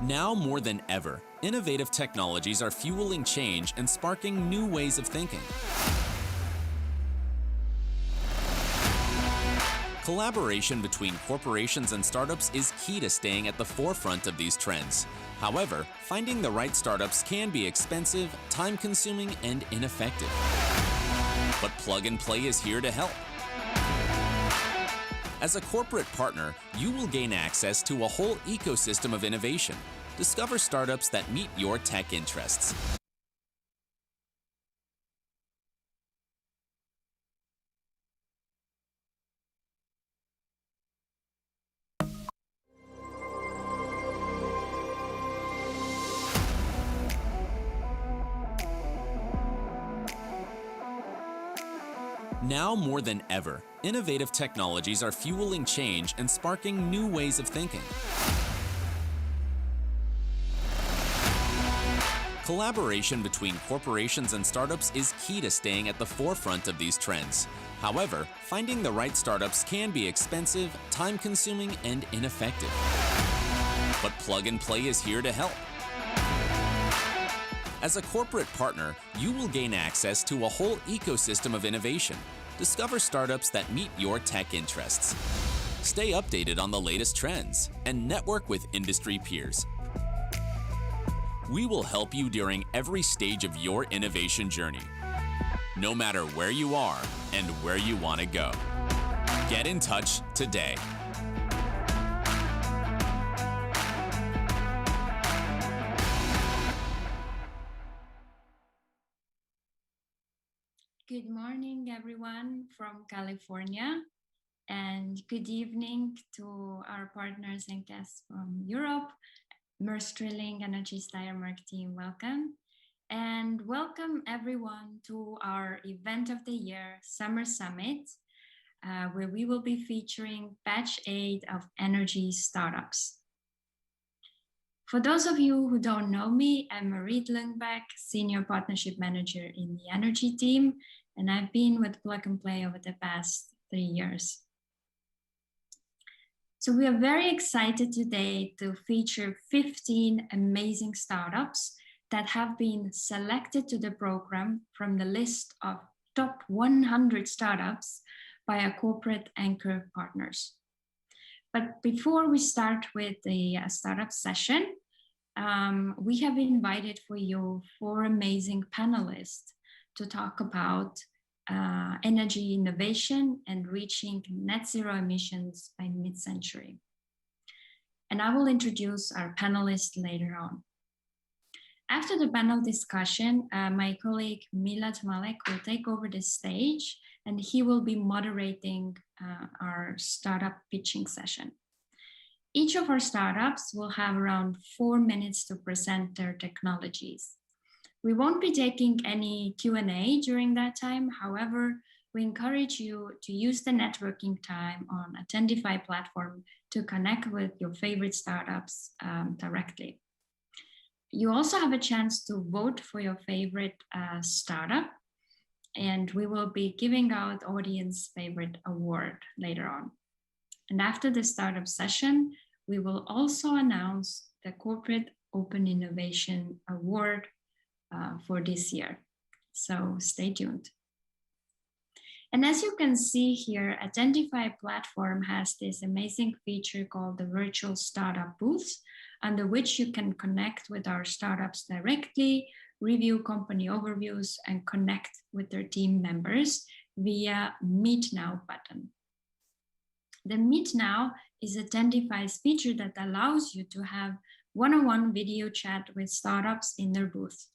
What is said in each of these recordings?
Now more than ever, innovative technologies are fueling change and sparking new ways of thinking. Collaboration between corporations and startups is key to staying at the forefront of these trends. However, finding the right startups can be expensive, time-consuming, and ineffective. But Plug and Play is here to help. As a corporate partner, you will gain access to a whole ecosystem of innovation. Discover startups that meet your tech interests. Now more than ever, innovative technologies are fueling change and sparking new ways of thinking. Collaboration between corporations and startups is key to staying at the forefront of these trends. However, finding the right startups can be expensive, time-consuming, and ineffective. But Plug and Play is here to help. As a corporate partner, you will gain access to a whole ecosystem of innovation. Discover startups that meet your tech interests. Stay updated on the latest trends and network with industry peers. We will help you during every stage of your innovation journey, no matter where you are and where you want to go. Get in touch today. Good morning, everyone from California, and good evening to our partners and guests from Europe. Merce Drilling Energy Steiermark team, welcome. And welcome everyone to our event of the year, Summer Summit, where we will be featuring Batch 8 of energy startups. For those of you who don't know me, I'm Marie Lundbeck, Senior Partnership Manager in the Energy team, and I've been with Plug and Play over the past 3 years. So we are very excited today to feature 15 amazing startups that have been selected to the program from the list of top 100 startups by our corporate anchor partners. But before we start with the startup session, we have invited for you 4 amazing panelists to talk about energy innovation and reaching net zero emissions by mid-century. And I will introduce our panelists later on. After the panel discussion, my colleague Milad Malek will take over the stage and he will be moderating our startup pitching session. Each of our startups will have around 4 minutes to present their technologies. We won't be taking any Q&A during that time. However, we encourage you to use the networking time on Attendify platform to connect with your favorite startups directly. You also have a chance to vote for your favorite startup, and we will be giving out Audience Favorite Award later on. And after the startup session, we will also announce the Corporate Open Innovation Award for this year. So stay tuned. And as you can see here, Attendify platform has this amazing feature called the virtual startup booths, under which you can connect with our startups directly, review company overviews, and connect with their team members via Meet Now button. The Meet Now is Attendify's feature that allows you to have one-on-one video chat with startups in their booth.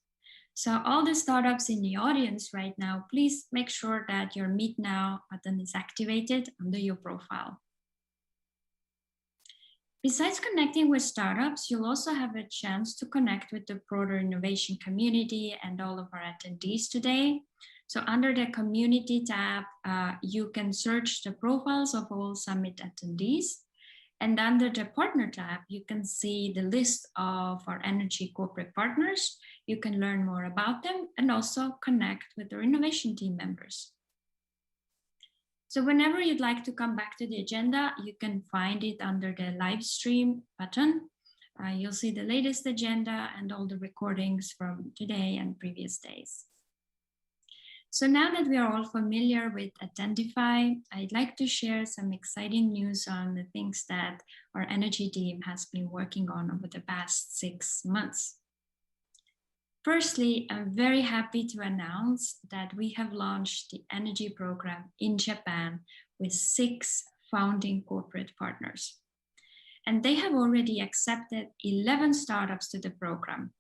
So all the startups in the audience right now, please make sure that your Meet Now button is activated under your profile. Besides connecting with startups, you'll also have a chance to connect with the broader innovation community and all of our attendees today. So under the community tab, you can search the profiles of all summit attendees. And under the partner tab, you can see the list of our energy corporate partners. You can learn more about them and also connect with their innovation team members. So whenever you'd like to come back to the agenda, you can find it under the live stream button You'll see the latest agenda and all the recordings from today and previous days. So now that we are all familiar with Attendify, I'd like to share some exciting news on the things that our energy team has been working on over the past 6 months. Firstly, I'm very happy to announce that we have launched the energy program in Japan with 6 founding corporate partners. And they have already accepted 11 startups to the program.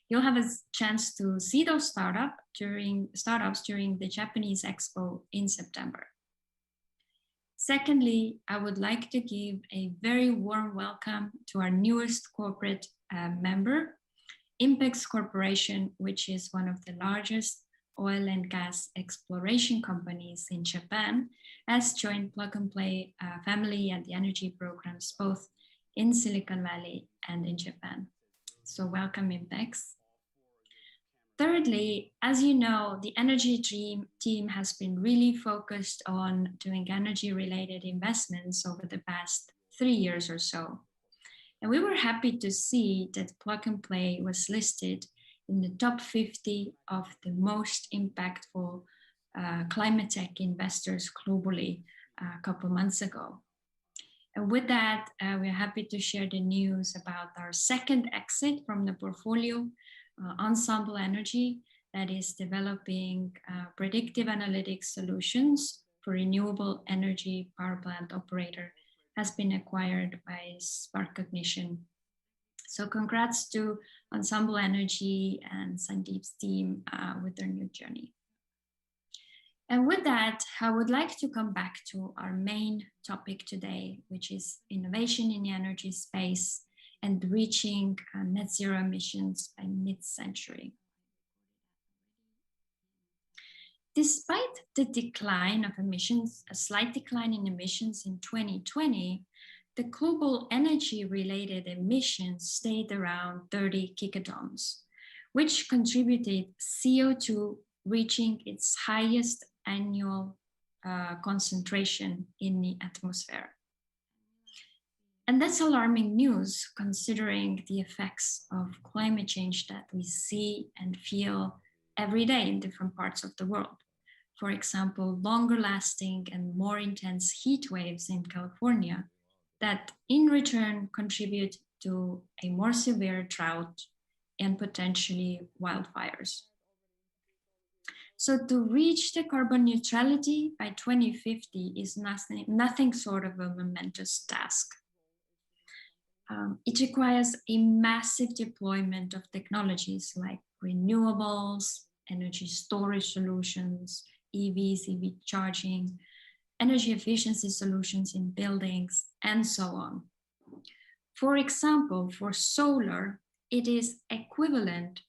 You'll have a chance to see those startups during the Japanese Expo in September. Secondly, I would like to give a very warm welcome to our newest corporate member, Impex Corporation, which is one of the largest oil and gas exploration companies in Japan, has joined Plug and Play family and the energy programs both in Silicon Valley and in Japan. So welcome, Impex. Thirdly, as you know, the energy team has been really focused on doing energy-related investments over the past 3 years or so. And we were happy to see that Plug and Play was listed in the top 50 of the most impactful climate tech investors globally a couple months ago. And with that, we're happy to share the news about our second exit from the portfolio, Ensemble Energy, that is developing predictive analytics solutions for renewable energy power plant operator, has been acquired by Spark Cognition. So congrats to Ensemble Energy and Sandeep's team with their new journey. And with that, I would like to come back to our main topic today, which is innovation in the energy space and reaching net zero emissions by mid-century. Despite the decline of emissions, a slight decline in emissions in 2020, the global energy-related emissions stayed around 30 gigatons, which contributed CO2 reaching its highest annual concentration in the atmosphere. And that's alarming news considering the effects of climate change that we see and feel every day in different parts of the world. For example, longer lasting and more intense heat waves in California that in return contribute to a more severe drought and potentially wildfires. So to reach the carbon neutrality by 2050 is nothing short of a momentous task. It requires a massive deployment of technologies like renewables, energy storage solutions, EVs, EV charging, energy efficiency solutions in buildings, and so on. For example, for solar, it is equivalent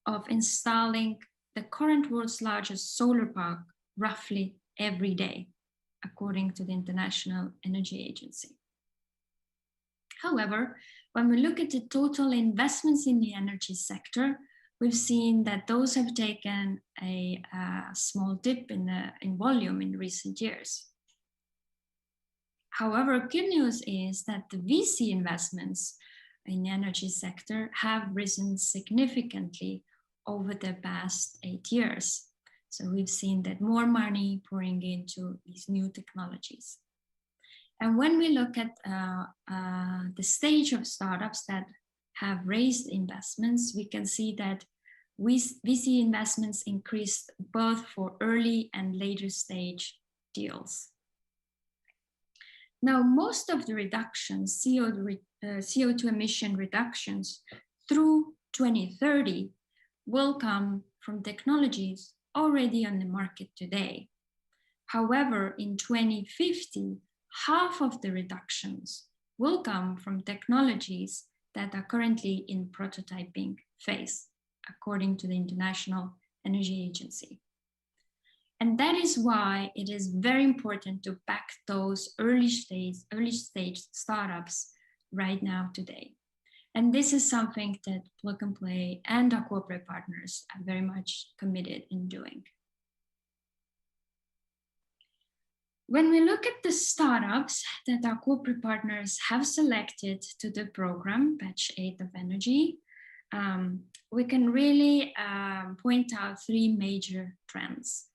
of installing the current world's largest solar park roughly every day, according to the International Energy Agency. However, when we look at the total investments in the energy sector, we've seen that those have taken a small dip in volume in recent years. However, good news is that the VC investments in the energy sector have risen significantly over the past 8 years. So we've seen that more money pouring into these new technologies. And when we look at the stage of startups that have raised investments, we can see that VC investments increased both for early and later stage deals. Now, most of the reductions, CO2 emission reductions through 2030 will come from technologies already on the market today. However, in 2050, half of the reductions will come from technologies that are currently in prototyping phase, according to the International Energy Agency. And that is why it is very important to back those early stage startups right now today. And this is something that Plug and Play and our corporate partners are very much committed in doing. When we look at the startups that our corporate partners have selected to the program, Batch 8 of Energy, we can really point out three major trends.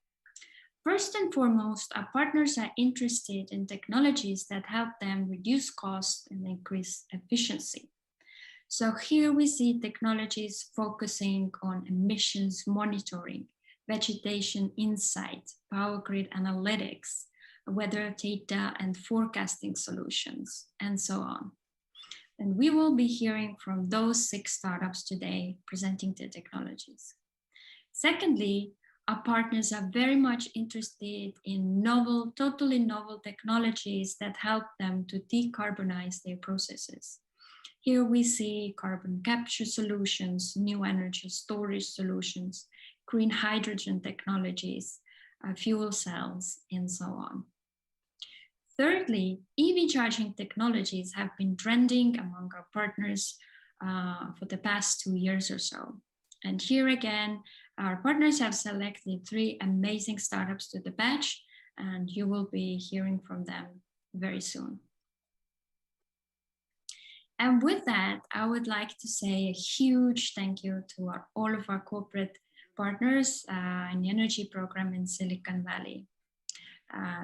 First and foremost, our partners are interested in technologies that help them reduce costs and increase efficiency. So here we see technologies focusing on emissions monitoring, vegetation insight, power grid analytics, weather data and forecasting solutions, and so on. And we will be hearing from those 6 startups today presenting the technologies. Secondly, our partners are very much interested in novel, totally novel technologies that help them to decarbonize their processes. Here we see carbon capture solutions, new energy storage solutions, green hydrogen technologies, fuel cells, and so on. Thirdly, EV charging technologies have been trending among our partners for the past 2 years or so. And here again, our partners have selected 3 amazing startups to the batch, and you will be hearing from them very soon. And with that, I would like to say a huge thank you to all of our corporate partners in the energy program in Silicon Valley.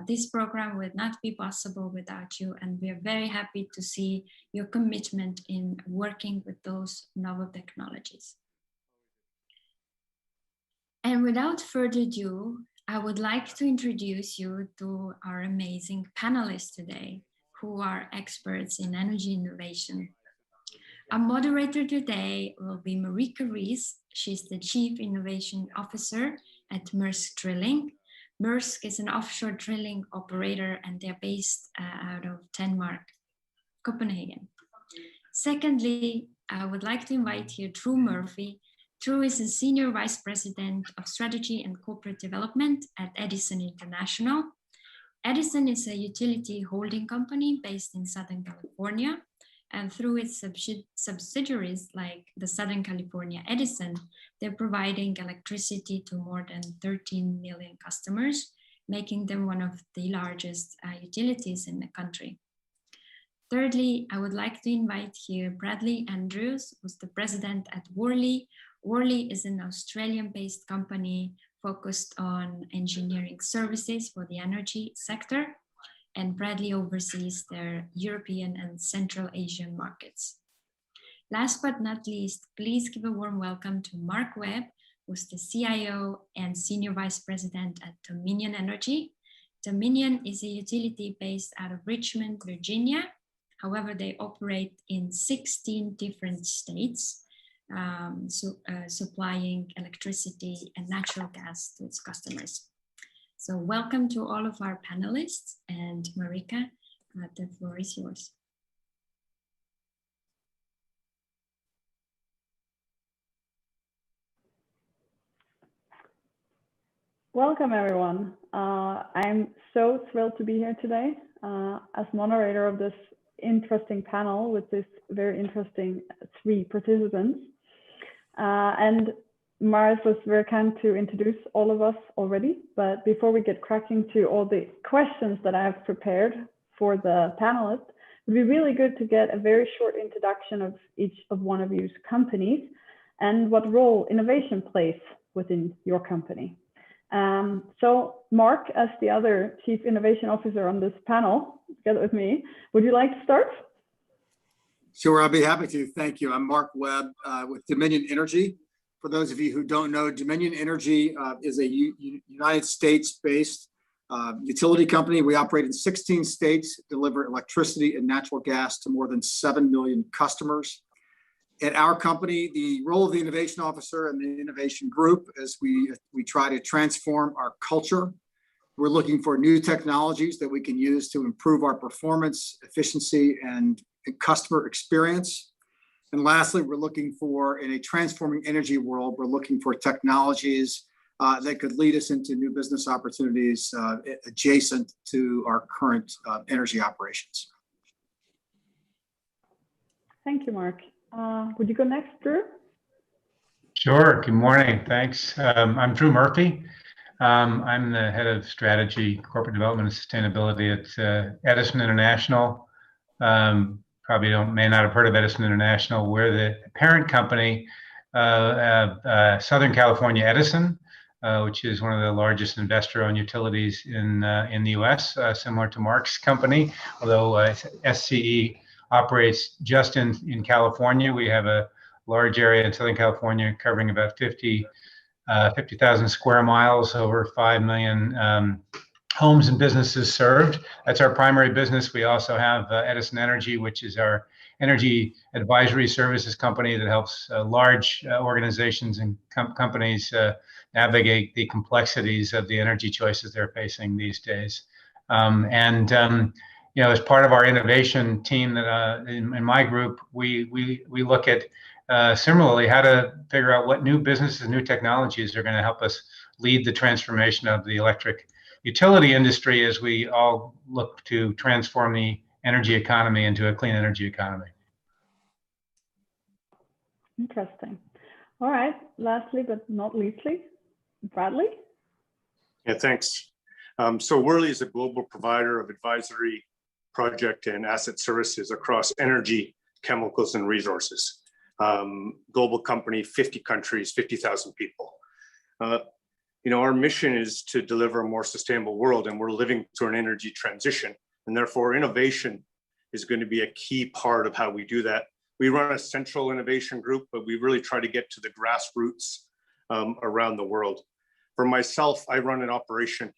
This program would not be possible without you, and we are very happy to see your commitment in working with those novel technologies. And without further ado, I would like to introduce you to our amazing panelists today, who are experts in energy innovation. Our moderator today will be Marika Rees. She's the Chief Innovation Officer at Maersk Drilling. Maersk is an offshore drilling operator, and they're based out of Denmark, Copenhagen. Secondly, I would like to invite here Drew Murphy. Drew is a Senior Vice President of Strategy and Corporate Development at Edison International. Edison is a utility holding company based in Southern California, and through its subsidiaries like the Southern California Edison, they're providing electricity to more than 13 million customers, making them one of the largest utilities in the country. Thirdly, I would like to invite here Bradley Andrews, who's the president at Worley. Worley is an Australian-based company focused on engineering services for the energy sector, and Bradley oversees their European and Central Asian markets. Last but not least, please give a warm welcome to Mark Webb, who's the CIO and Senior Vice President at Dominion Energy. Dominion is a utility based out of Richmond, Virginia. However, they operate in 16 different states, supplying electricity and natural gas to its customers. So welcome to all of our panelists, and Marika, the floor is yours. Welcome, everyone. I'm so thrilled to be here today as moderator of this interesting panel with this very interesting 3 participants. And Mars was very kind to introduce all of us already, but before we get cracking to all the questions that I have prepared for the panelists, it would be really good to get a very short introduction of each of one of you's companies and what role innovation plays within your company. So Mark, as the other Chief Innovation Officer on this panel, together with me, would you like to start? Sure, I'll be happy to. Thank you. I'm Mark Webb with Dominion Energy. For those of you who don't know, Dominion Energy is a United States-based utility company. We operate in 16 states, deliver electricity and natural gas to more than 7 million customers. At our company, the role of the innovation officer and the innovation group is we try to transform our culture. We're looking for new technologies that we can use to improve our performance, efficiency, and customer experience. And lastly, we're looking for, in a transforming energy world, we're looking for technologies that could lead us into new business opportunities adjacent to our current energy operations. Thank you, Mark. Would you go next, Drew? Sure. Good morning. Thanks. I'm Drew Murphy. I'm the head of strategy, corporate development, and sustainability at Edison International. Probably may not have heard of Edison International. We're the parent company of Southern California Edison, which is one of the largest investor-owned utilities in the U.S., similar to Mark's company, although SCE operates just in California. We have a large area in Southern California covering about 50,000 square miles, over 5 million homes and businesses served. That's our primary business. We also have ev.energy, which is our energy advisory services company that helps large organizations and companies navigate the complexities of the energy choices they're facing these days. As part of our innovation team that in my group, we look at similarly how to figure out what new businesses, new technologies are going to help us lead the transformation of the electric utility industry as we all look to transform the energy economy into a clean energy economy. Interesting. All right. Lastly, but not leastly, Bradley. Yeah, thanks. So Worley is a global provider of advisory, project, and asset services across energy, chemicals, and resources. Global company, 50 countries, 50,000 people. Our mission is to deliver a more sustainable world, and we're living through an energy transition, and therefore innovation is going to be a key part of how we do that. We run a central innovation group, but we really try to get to the grassroots around the world. For myself, I run an operation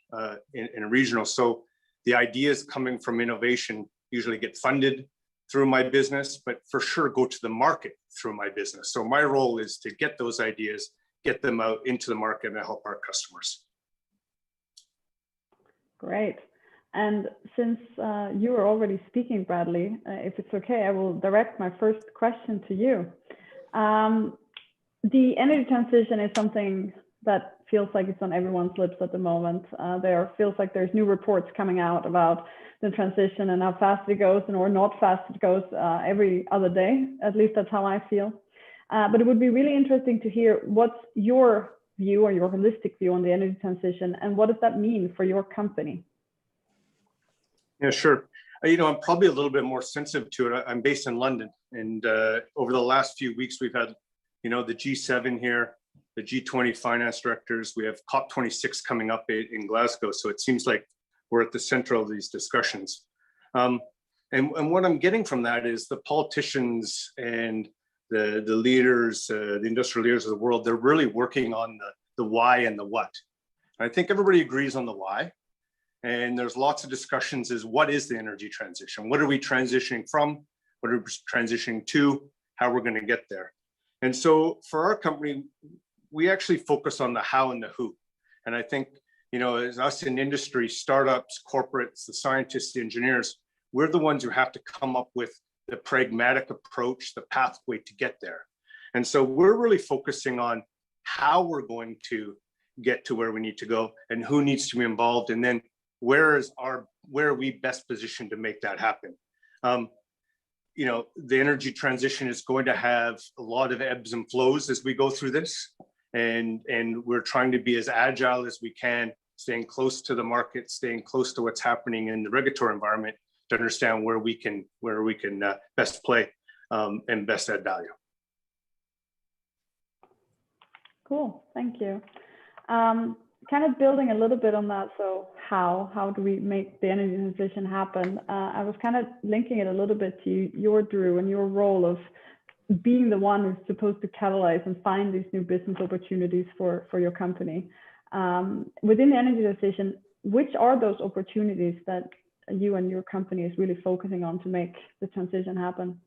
in a regional, so the ideas coming from innovation usually get funded through my business, but for sure go to the market through my business. So my role is to get those ideas, get them out into the market, and help our customers. Great. And since you were already speaking, Bradley, if it's okay, I will direct my first question to you. The energy transition is something that feels like it's on everyone's lips at the moment. There feels like there's new reports coming out about the transition and how fast it goes or not fast it goes every other day. At least that's how I feel. But it would be really interesting to hear what's your view or your holistic view on the energy transition, and what does that mean for your company? Yeah, sure. I'm probably a little bit more sensitive to it. I'm based in London, and over the last few weeks, we've had, the G7 here, the G20 finance directors. We have COP26 coming up in Glasgow. So it seems like we're at the center of these discussions. And what I'm getting from that is the politicians and the leaders, the industrial leaders of the world, they're really working on the why and the what. I think everybody agrees on the why. And there's lots of discussions is what is the energy transition? What are we transitioning from? What are we transitioning to? How we're going to get there? And so for our company, we actually focus on the how and the who. And I think, as us in industry, startups, corporates, the scientists, the engineers, we're the ones who have to come up with the pragmatic approach, the pathway to get there. And so we're really focusing on how we're going to get to where we need to go and who needs to be involved. And then where are we best positioned to make that happen? The energy transition is going to have a lot of ebbs and flows as we go through this. And we're trying to be as agile as we can, staying close to the market, staying close to what's happening in the regulatory environment to understand where we can best play and best add value. Cool, thank you. Kind of building a little bit on that, so how do we make the energy transition happen? I was kind of linking it a little bit to your, Drew, and your role of being the one who's supposed to catalyze and find these new business opportunities for your company. Within the energy transition, which are those opportunities that you and your company is really focusing on to make the transition happen?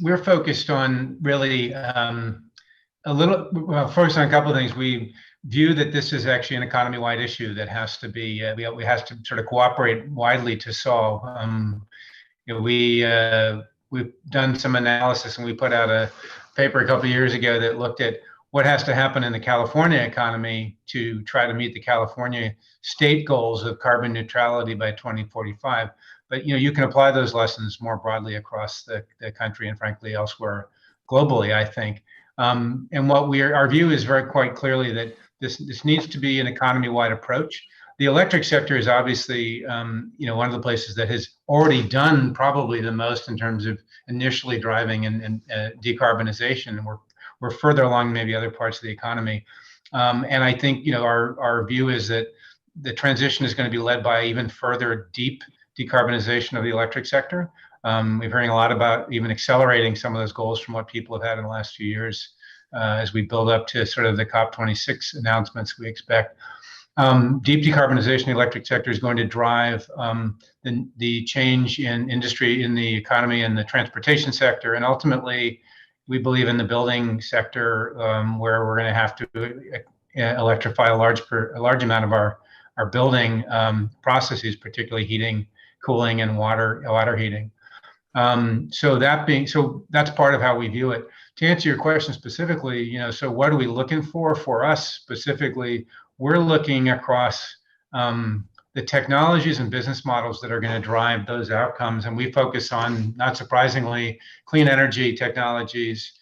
We're focused on really focused on a couple of things. We view that this is actually an economy-wide issue that has to be, we have to sort of cooperate widely to solve. We've done some analysis, and we put out a paper a couple of years ago that looked at what has to happen in the California economy to try to meet the California state goals of carbon neutrality by 2045. But you can apply those lessons more broadly across the country and frankly elsewhere globally, I think. And our view is very quite clearly that this needs to be an economy-wide approach. The electric sector is obviously, one of the places that has already done probably the most in terms of initially driving and decarbonization, and we're further along maybe other parts of the economy. And I think our view is that the transition is going to be led by even further deep decarbonization of the electric sector. We're hearing a lot about even accelerating some of those goals from what people have had in the last few years as we build up to sort of the COP26 announcements we expect. Deep decarbonization of the electric sector is going to drive the change in industry, in the economy, and the transportation sector, and ultimately, we believe in the building sector where we're going to have to electrify a large amount of our building processes, particularly heating, cooling, and water heating. So that's part of how we view it. To answer your question specifically, so what are we looking for? For us specifically, we're looking across the technologies and business models that are going to drive those outcomes, and we focus on, not surprisingly, clean energy technologies,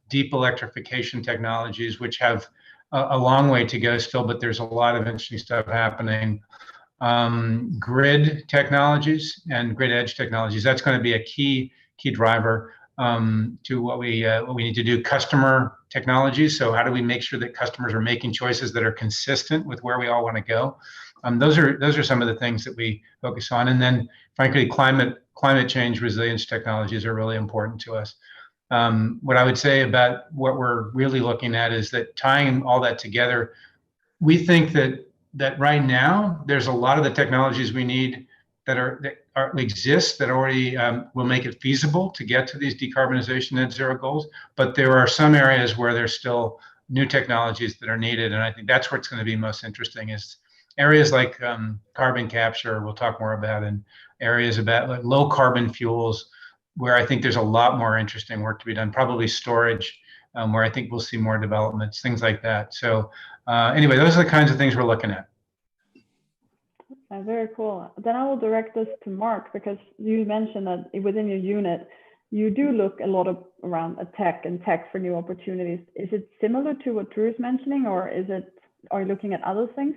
deep electrification technologies, which have a long way to go still, but there's a lot of interesting stuff happening. Grid technologies and grid edge technologies, that's going to be a key driver to what we need to do. Customer technologies, so how do we make sure that customers are making choices that are consistent with where we all want to go? Those are some of the things that we focus on. And then frankly, climate change resilience technologies are really important to us. What I would say about what we're really looking at is that tying all that together, we think that right now there's a lot of the technologies we need that exist that already will make it feasible to get to these decarbonization net zero goals. But there are some areas where there's still new technologies that are needed, and I think that's what's going to be most interesting is areas like carbon capture. We'll talk more about, and areas about like low carbon fuels, where I think there's a lot more interesting work to be done. Probably storage, where I think we'll see more developments, things like that. So anyway, those are the kinds of things we're looking at. Very cool. Then I will direct this to Mark, because you mentioned that within your unit, you do look a lot around tech for new opportunities. Is it similar to what Drew is mentioning, or are you looking at other things?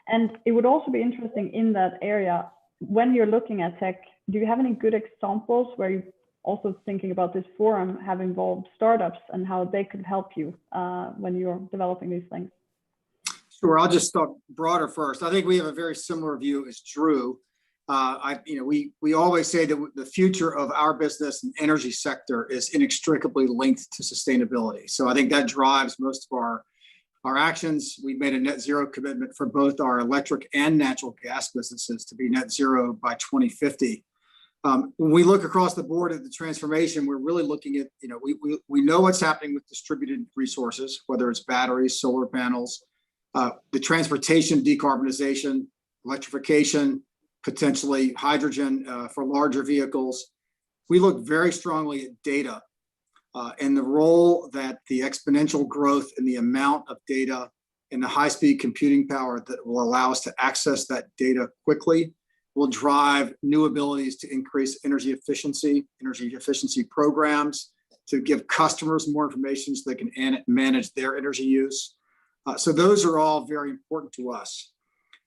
And it would also be interesting in that area, when you're looking at tech, do you have any good examples where you also thinking about this forum have involved startups and how they could help you when you're developing these things? Sure, I'll just talk broader first. I think we have a very similar view as Drew. We always say that the future of our business and energy sector is inextricably linked to sustainability. So I think that drives most of our actions. We've made a net zero commitment for both our electric and natural gas businesses to be net zero by 2050. When we look across the board at the transformation, we're really looking at, we know what's happening with distributed resources, whether it's batteries, solar panels, the transportation decarbonization, electrification, potentially hydrogen for larger vehicles. We look very strongly at data and the role that the exponential growth in the amount of data and the high-speed computing power that will allow us to access that data quickly will drive new abilities to increase energy efficiency programs, to give customers more information so they can manage their energy use. So those are all very important to us.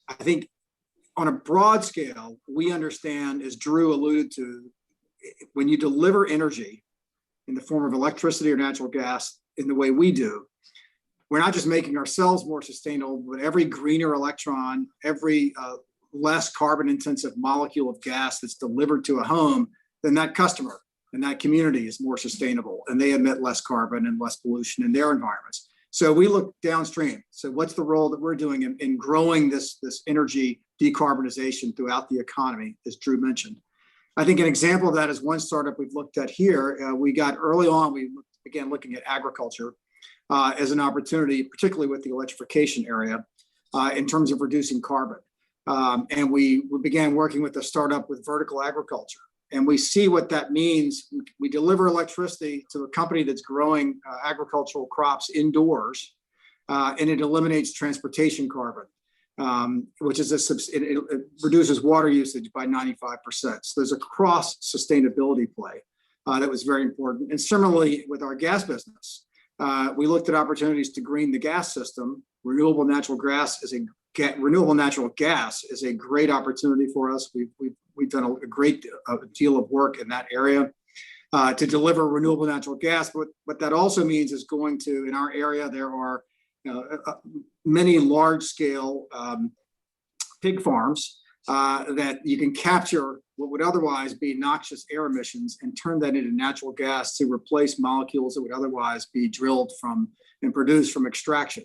I think on a broad scale, we understand, as Drew alluded to, when you deliver energy in the form of electricity or natural gas in the way we do, we're not just making ourselves more sustainable, but every greener electron, every less carbon intensive molecule of gas that's delivered to a home, then that customer and that community is more sustainable, and they emit less carbon and less pollution in their environments. So we look downstream. So what's the role that we're doing in growing this energy decarbonization throughout the economy, as Drew mentioned? I think an example of that is one startup we've looked at here. We got early on, we began looking at agriculture as an opportunity, particularly with the electrification area, in terms of reducing carbon. And we began working with a startup with vertical agriculture. And we see what that means. We deliver electricity to a company that's growing agricultural crops indoors, and it eliminates transportation carbon, which is it reduces water usage by 95%. So there's a cross sustainability play that was very important. And similarly with our gas business, we looked at opportunities to green the gas system. Renewable natural gas is a great opportunity for us. We've done a great deal of work in that area to deliver renewable natural gas. But what that also means is going to, in our area, there are many large-scale pig farms that you can capture what would otherwise be noxious air emissions and turn that into natural gas to replace molecules that would otherwise be drilled from and produced from extraction.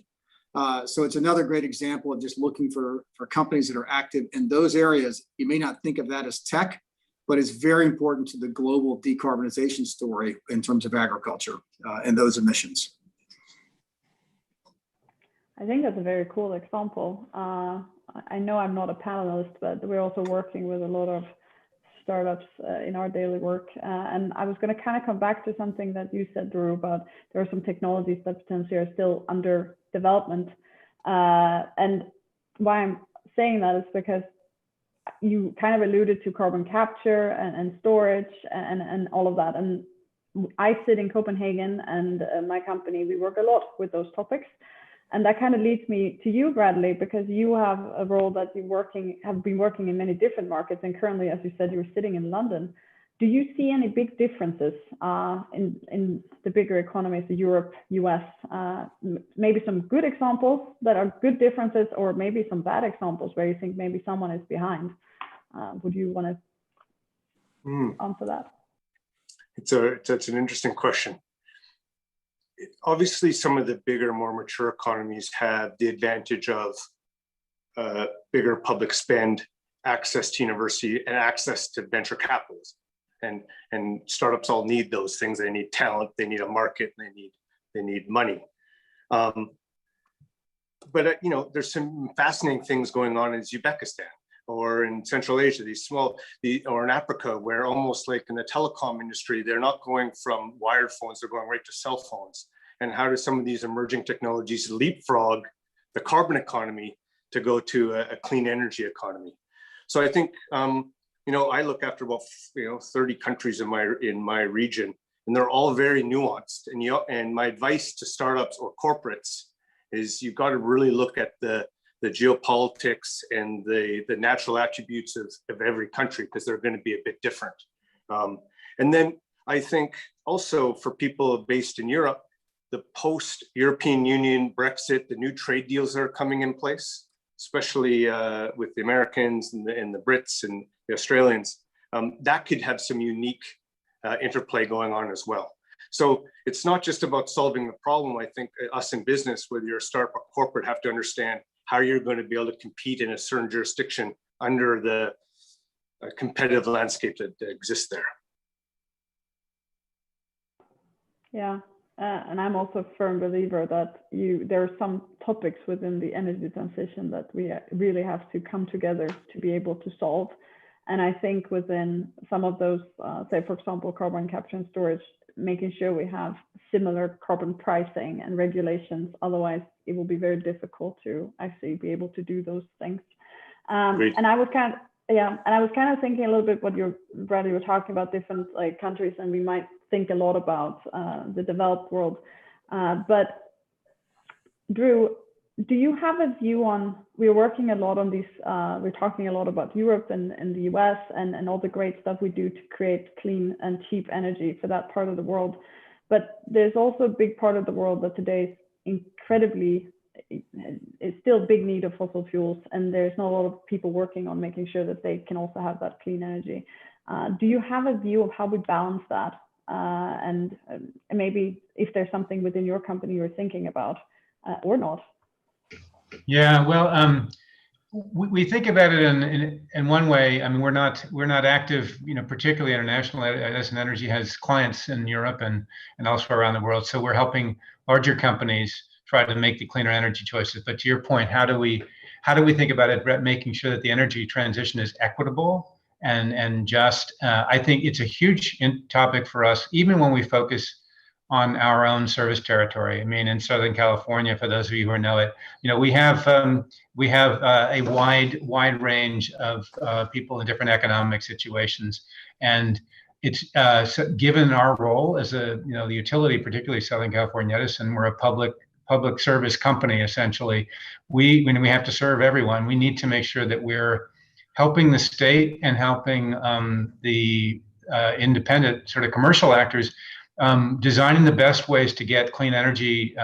So it's another great example of just looking for companies that are active in those areas. You may not think of that as tech, but it's very important to the global decarbonization story in terms of agriculture and those emissions. I think that's a very cool example. I know I'm not a panelist, but we're also working with a lot of startups in our daily work. And I was going to kind of come back to something that you said, Drew, about there are some technologies that potentially are still under development. And why I'm saying that is because you kind of alluded to carbon capture and storage and all of that. And I sit in Copenhagen, and my company, we work a lot with those topics. And that kind of leads me to you, Bradley, because you have a role that have been working in many different markets. And currently, as you said, you're sitting in London. Do you see any big differences in the bigger economies, Europe, US? Maybe some good examples that are good differences, or maybe some bad examples where you think maybe someone is behind. Would you want to answer that? It's an interesting question. Obviously, some of the bigger, more mature economies have the advantage of bigger public spend, access to university, and access to venture capitalism. And startups all need those things. They need talent, they need a market, they need money. But there's some fascinating things going on in Uzbekistan or in Central Asia, or in Africa, where almost like in the telecom industry, they're not going from wired phones, they're going right to cell phones. And how do some of these emerging technologies leapfrog the carbon economy to go to a clean energy economy? So I think, I look after about 30 countries in my region, and they're all very nuanced. And my advice to startups or corporates is you've got to really look at the geopolitics and the natural attributes of every country, because they're going to be a bit different. And then I think also for people based in Europe, the post-European Union Brexit, the new trade deals that are coming in place, especially with the Americans and the Brits and the Australians, that could have some unique interplay going on as well. So it's not just about solving the problem. I think us in business, whether you're a startup or corporate, have to understand how you're going to be able to compete in a certain jurisdiction under the competitive landscape that exists there. Yeah. And I'm also a firm believer that there are some topics within the energy transition that we really have to come together to be able to solve. And I think within some of those, say, for example, carbon capture and storage, making sure we have similar carbon pricing and regulations. Otherwise, it will be very difficult to actually be able to do those things. And I was kind of thinking a little bit what Bradley were talking about, different countries, and we might think a lot about the developed world. But Drew, do you have a view on, we're working a lot on these, we're talking a lot about Europe and the US and all the great stuff we do to create clean and cheap energy for that part of the world. But there's also a big part of the world that today is still big need of fossil fuels. And there's not a lot of people working on making sure that they can also have that clean energy. Do you have a view of how we balance that? And maybe if there's something within your company you're thinking about or not? Yeah, well, we think about it in one way. I mean, we're not active, particularly international. ev.energy has clients in Europe and elsewhere around the world. So we're helping larger companies try to make the cleaner energy choices. But to your point, how do we think about it, Brett, making sure that the energy transition is equitable and just? I think it's a huge topic for us, even when we focus on our own service territory. I mean, in Southern California, for those of you who know it, we have a wide range of people in different economic situations, and it's so given our role as a, the utility, particularly Southern California Edison, we're a public service company essentially. When we have to serve everyone, we need to make sure that we're helping the state and helping the independent sort of commercial actors designing the best ways to get clean energy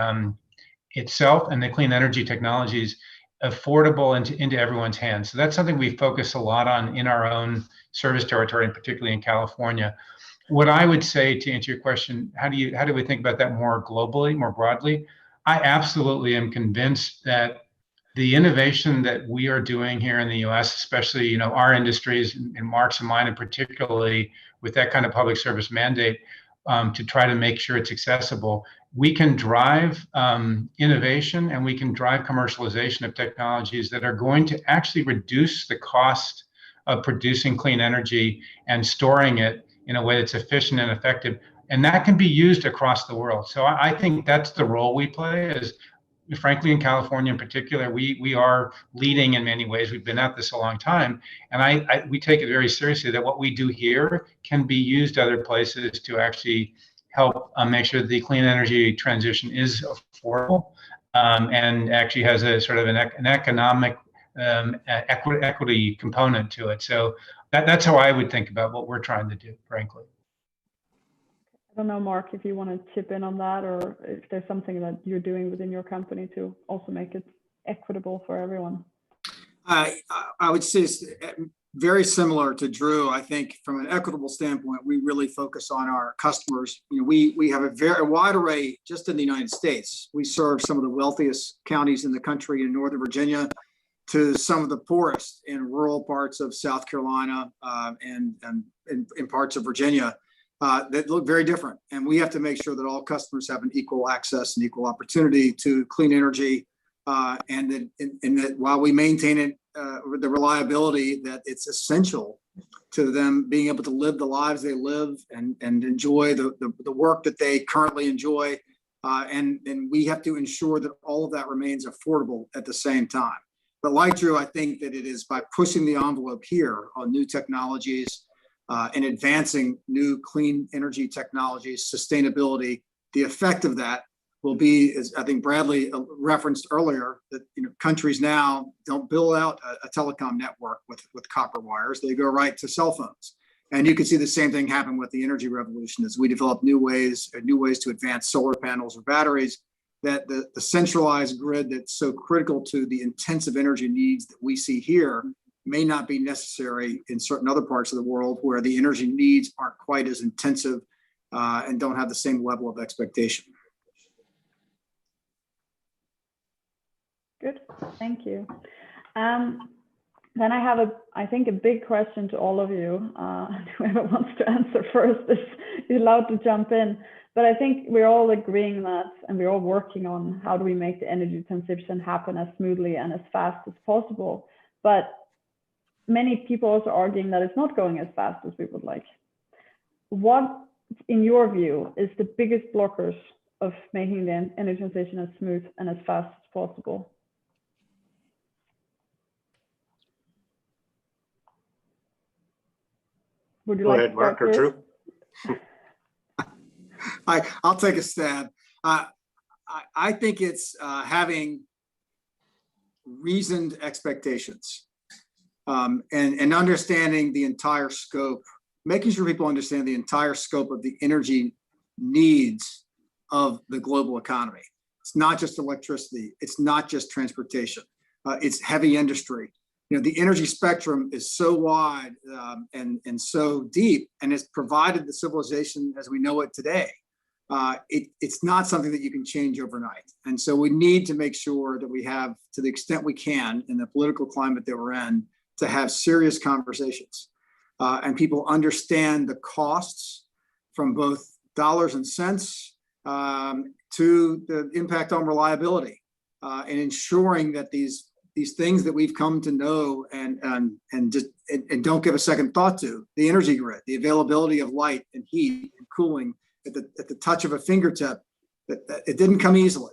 itself and the clean energy technologies affordable into everyone's hands. So that's something we focus a lot on in our own service territory, and particularly in California. What I would say, to answer your question, how do we think about that more globally, more broadly? I absolutely am convinced that the innovation that we are doing here in the US, especially our industries and Mark's and mine, and particularly with that kind of public service mandate, to try to make sure it's accessible, we can drive innovation and we can drive commercialization of technologies that are going to actually reduce the cost of producing clean energy and storing it in a way that's efficient and effective. And that can be used across the world. So I think that's the role we play, is frankly, in California in particular, we are leading in many ways. We've been at this a long time. And we take it very seriously that what we do here can be used other places to actually help make sure the clean energy transition is affordable and actually has a sort of an economic equity component to it. So that's how I would think about what we're trying to do, frankly. I don't know, Mark, if you want to chip in on that, or if there's something that you're doing within your company to also make it equitable for everyone. I would say it's very similar to Drew. I think from an equitable standpoint, we really focus on our customers. We have a very wide array just in the United States. We serve some of the wealthiest counties in the country in Northern Virginia to some of the poorest in rural parts of South Carolina and in parts of Virginia. That look very different. And we have to make sure that all customers have an equal access and equal opportunity to clean energy, and that while we maintain it, the reliability, that it's essential to them being able to live the lives they live and enjoy the work that they currently enjoy. And we have to ensure that all of that remains affordable at the same time. But like Drew, I think that it is by pushing the envelope here on new technologies, and advancing new clean energy technologies, sustainability, the effect of that will be, as I think Bradley referenced earlier, that countries now don't build out a telecom network with copper wires. They go right to cell phones. And you can see the same thing happen with the energy revolution as we develop new ways to advance solar panels or batteries, that the centralized grid that's so critical to the intensive energy needs that we see here may not be necessary in certain other parts of the world where the energy needs aren't quite as intensive and don't have the same level of expectation. Good, thank you. Then I have I think a big question to all of you. Whoever wants to answer first is allowed to jump in. But I think we're all agreeing that, and we're all working on how do we make the energy transition happen as smoothly and as fast as possible. But many people also arguing that it's not going as fast as we would like. What, in your view, is the biggest blockers of making the energy transition as smooth and as fast as possible? Would you like to start, Mark or Drew? I'll take a stab. I think it's having reasoned expectations. And understanding the entire scope, making sure people understand the entire scope of the energy needs of the global economy. It's not just electricity. It's not just transportation. It's heavy industry. The energy spectrum is so wide and so deep, and it's provided the civilization as we know it today. It's not something that you can change overnight. And so we need to make sure that we have, to the extent we can, in the political climate that we're in, to have serious conversations and people understand the costs from both dollars and cents to the impact on reliability and ensuring that these things that we've come to know and don't give a second thought to, the energy grid, the availability of light and heat and cooling at the touch of a fingertip, that it didn't come easily,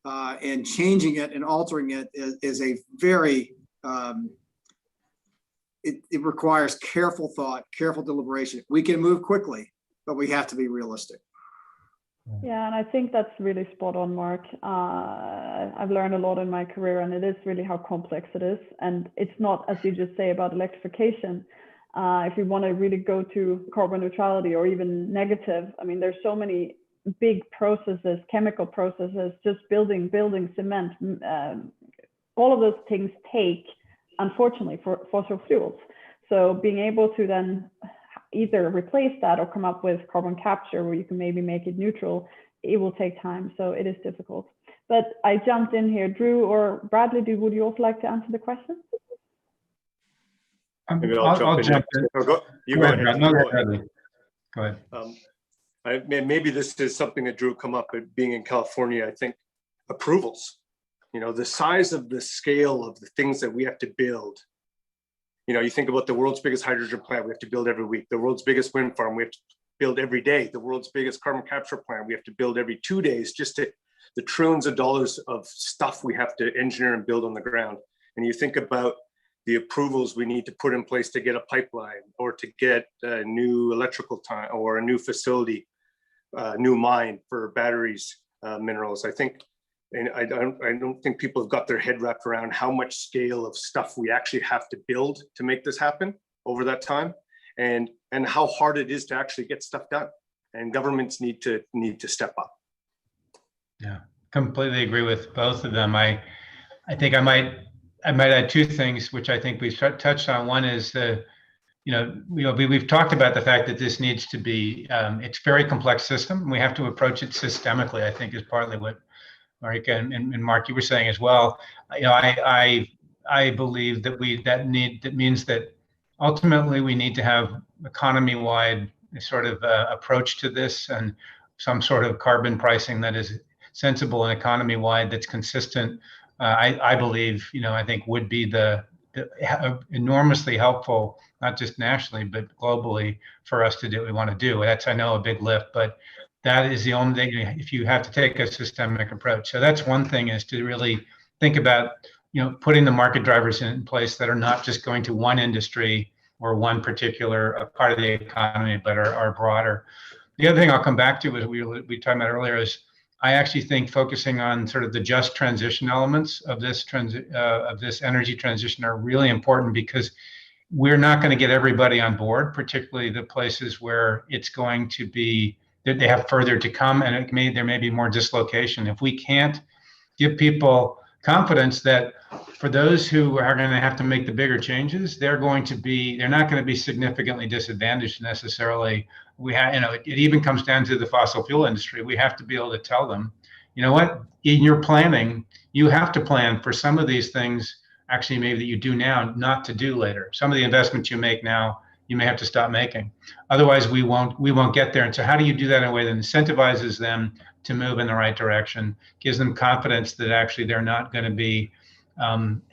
and changing it and altering it is a very it requires careful thought, careful deliberation. We can move quickly, but we have to be realistic. Yeah, and I think that's really spot on, Mark. I've learned a lot in my career, and it is really how complex it is. And it's not, as you just say about electrification, if you want to really go to carbon neutrality or even negative, I mean, there's so many big processes, chemical processes, just building cement. All of those things take, unfortunately, for fossil fuels. So being able to then either replace that or come up with carbon capture where you can maybe make it neutral, it will take time. So it is difficult. But I jumped in here. Drew or Bradley, would you also like to answer the question? Maybe I'll jump in. Oh, go ahead. Go ahead. Maybe this is something that Drew come up at being in California. I think approvals, the size of the scale of the things that we have to build. You think about the world's biggest hydrogen plant we have to build every week, the world's biggest wind farm we have to build every day, the world's biggest carbon capture plant we have to build every 2 days, just to the trillions of dollars of stuff we have to engineer and build on the ground. And you think about the approvals we need to put in place to get a pipeline or to get a new electrical time or a new facility, new mine for batteries, minerals. I think, and I don't think people have got their head wrapped around how much scale of stuff we actually have to build to make this happen over that time, and how hard it is to actually get stuff done. And governments need to step up. Yeah, completely agree with both of them. I think I might add two things, which I think we've touched on. One is we've talked about the fact that this needs to be, it's a very complex system. We have to approach it systemically, I think, is partly what Marika and Mark, you were saying as well. I believe that that means that ultimately we need to have economy-wide sort of approach to this, and some sort of carbon pricing that is sensible and economy-wide, that's consistent. I believe, I think would be the enormously helpful, not just nationally, but globally, for us to do what we want to do. That's, I know, a big lift, but that is the only thing, if you have to take a systemic approach. So that's one thing, is to really think about, putting the market drivers in place that are not just going to one industry or one particular part of the economy, but are broader. The other thing I'll come back to, as we talked about earlier, is I actually think focusing on sort of the just transition elements of this energy transition are really important, because we're not going to get everybody on board, particularly the places where it's going to be, they have further to come, and there may be more dislocation. If we can't give people confidence that for those who are going to have to make the bigger changes, they're not going to be significantly disadvantaged necessarily. It even comes down to the fossil fuel industry. We have to be able to tell them, you know what, in your planning, you have to plan for some of these things, actually maybe that you do now, not to do later. Some of the investments you make now, you may have to stop making. Otherwise, we won't get there. And so how do you do that in a way that incentivizes them to move in the right direction, gives them confidence that actually they're not going to be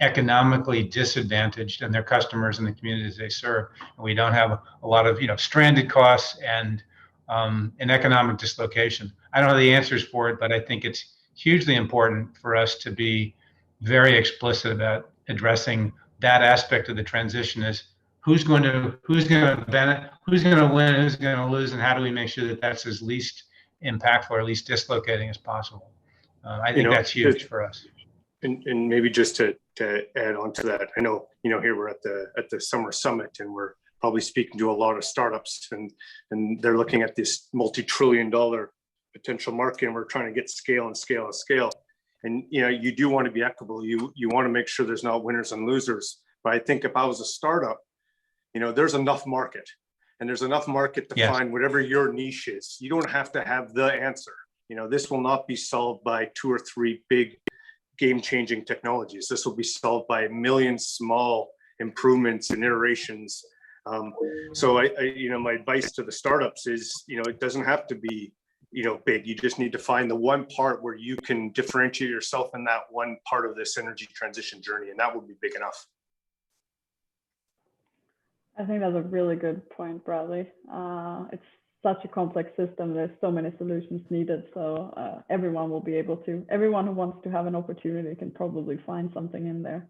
economically disadvantaged, and their customers and the communities they serve, and we don't have a lot of stranded costs and an economic dislocation. I don't know the answers for it, but I think it's hugely important for us to be very explicit about addressing that aspect of the transition, is who's going to benefit, who's going to win, who's going to lose, and how do we make sure that that's as least impactful or least dislocating as possible. I think that's huge for us. And maybe just to add on to that, I know, here we're at the summer summit, and we're probably speaking to a lot of startups, and they're looking at this multi-trillion-dollar potential market, and we're trying to get scale and scale and scale. And you do want to be equitable. You want to make sure there's not winners and losers. But I think if I was a startup, there's enough market, and there's enough market to find whatever your niche is. You don't have to have the answer. This will not be solved by 2 or 3 big game-changing technologies. This will be solved by a million small improvements and iterations. So my advice to the startups is, it doesn't have to be, big. You just need to find the one part where you can differentiate yourself in that one part of this energy transition journey, and that would be big enough. I think that's a really good point, Bradley. It's such a complex system. There's so many solutions needed. So everyone will be able to, everyone who wants to have an opportunity can probably find something in there.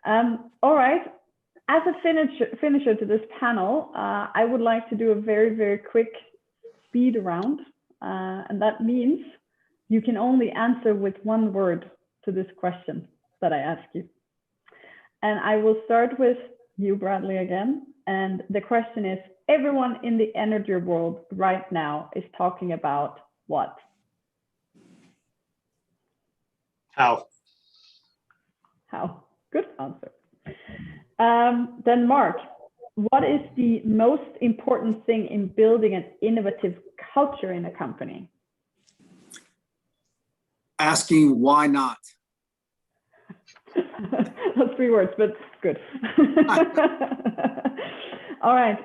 All right. as a finisher to this panel, I would like to do a very, very quick speed round. And that means you can only answer with one word to this question that I ask you. And I will start with you, Bradley, again. And the question is, everyone in the energy world right now is talking about what? How? How? Good answer. Then Mark, what is the most important thing in building an innovative culture in a company? Asking why not. That's 3 words, but good. All right.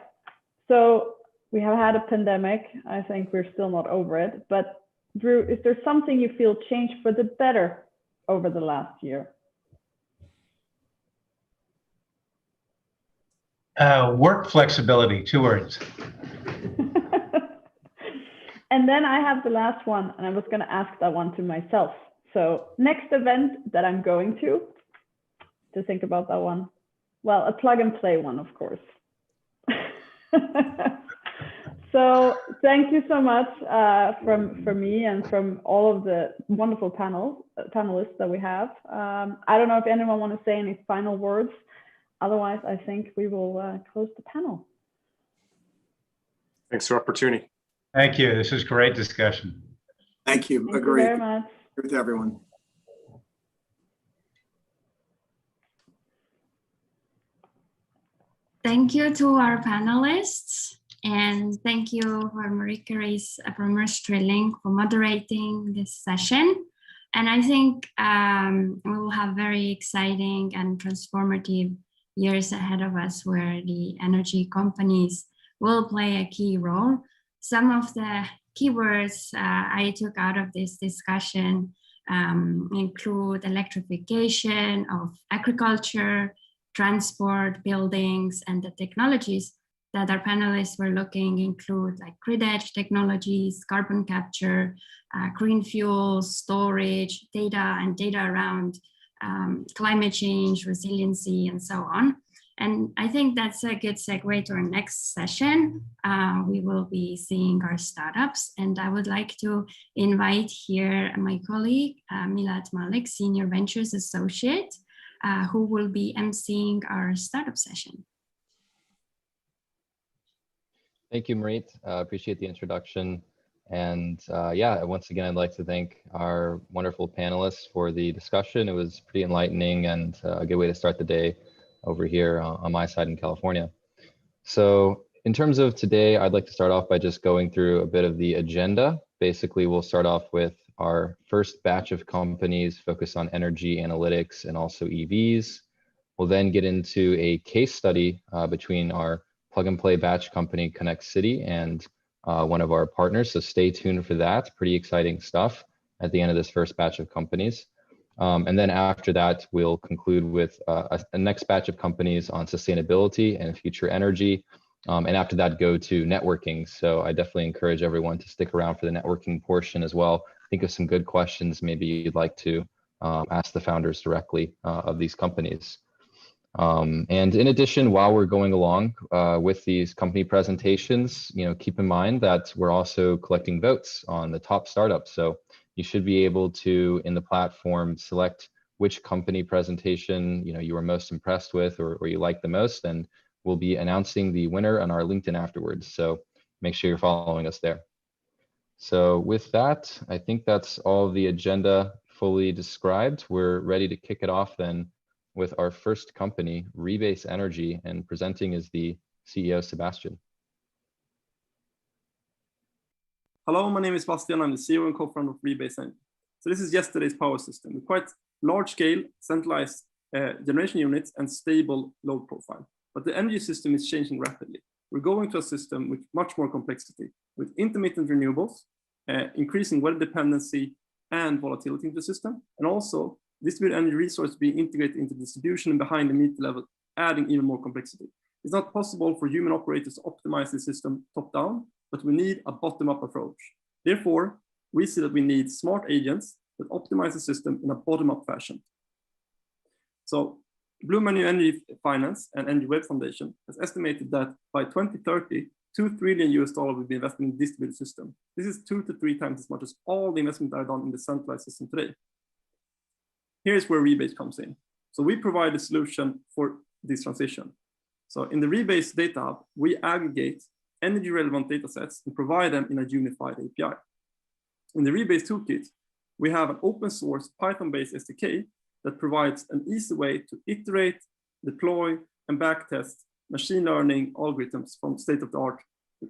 So we have had a pandemic. I think we're still not over it. But Drew, is there something you feel changed for the better over the last year? Work flexibility, 2 words. And then I have the last one, and I was going to ask that one to myself. So next event that I'm going to think about that one. Well, a plug and play one, of course. So thank you so much from me and from all of the wonderful panelists that we have. I don't know if anyone want to say any final words. Otherwise, I think we will close the panel. Thanks for the opportunity. Thank you. This is great discussion. Thank you. Thank Agree. you very much. With everyone. Thank you to our panelists, and thank you for Marika Reis from Drilling for moderating this session. And I think we will have very exciting and transformative years ahead of us where the energy companies will play a key role. Some of the keywords I took out of this discussion include electrification of agriculture, transport, buildings, and the technologies that our panelists were looking include like grid edge technologies, carbon capture, green fuels, storage, data, and data around climate change, resiliency, and so on. And I think that's a good segue to our next session. We will be seeing our startups, and I would like to invite here my colleague, Milad Malik, Senior Ventures Associate, who will be emceeing our startup session. Thank you, Marit. Appreciate the introduction. And yeah, once again, I'd like to thank our wonderful panelists for the discussion. It was pretty enlightening and a good way to start the day over here on my side in California. So in terms of today, I'd like to start off by just going through a bit of the agenda. Basically, we'll start off with our first batch of companies focused on energy analytics and also EVs. We'll then get into a case study between our plug and play batch company, Konectcity, and one of our partners. So stay tuned for that. Pretty exciting stuff at the end of this first batch of companies. And then after that, we'll conclude with a next batch of companies on sustainability and future energy. And after that, go to networking. So I definitely encourage everyone to stick around for the networking portion as well. Think of some good questions maybe you'd like to ask the founders directly of these companies. And in addition, while we're going along with these company presentations, keep in mind that we're also collecting votes on the top startups. So you should be able to, in the platform, select which company presentation you were most impressed with or you like the most, and we'll be announcing the winner on our LinkedIn afterwards. So make sure you're following us there. So with that, I think that's all of the agenda fully described. We're ready to kick it off then with our first company, Rebase Energy, and presenting is the CEO, Sebastian. Hello, my name is Sebastian. I'm the CEO and co-founder of Rebase Energy. So this is yesterday's power system with quite large scale, centralized generation units and stable load profile. But the energy system is changing rapidly. We're going to a system with much more complexity, with intermittent renewables, increasing weather dependency and volatility in the system, and also distributed energy resources being integrated into distribution and behind the meter level, adding even more complexity. It's not possible for human operators to optimize the system top down, but we need a bottom-up approach. Therefore, we see that we need smart agents that optimize the system in a bottom-up fashion. So Blue New Energy Finance and Energy Web Foundation has estimated that by 2030, $2 trillion will be invested in the distributed system. This is 2 to 3 times as much as all the investment that are done in the centralized system today. Here's where Rebase comes in. So we provide a solution for this transition. So in the Rebase Data Hub, we aggregate energy relevant data sets and provide them in a unified API. In the Rebase Toolkit, we have an open source Python-based SDK that provides an easy way to iterate, deploy, and backtest machine learning algorithms from state-of-the-art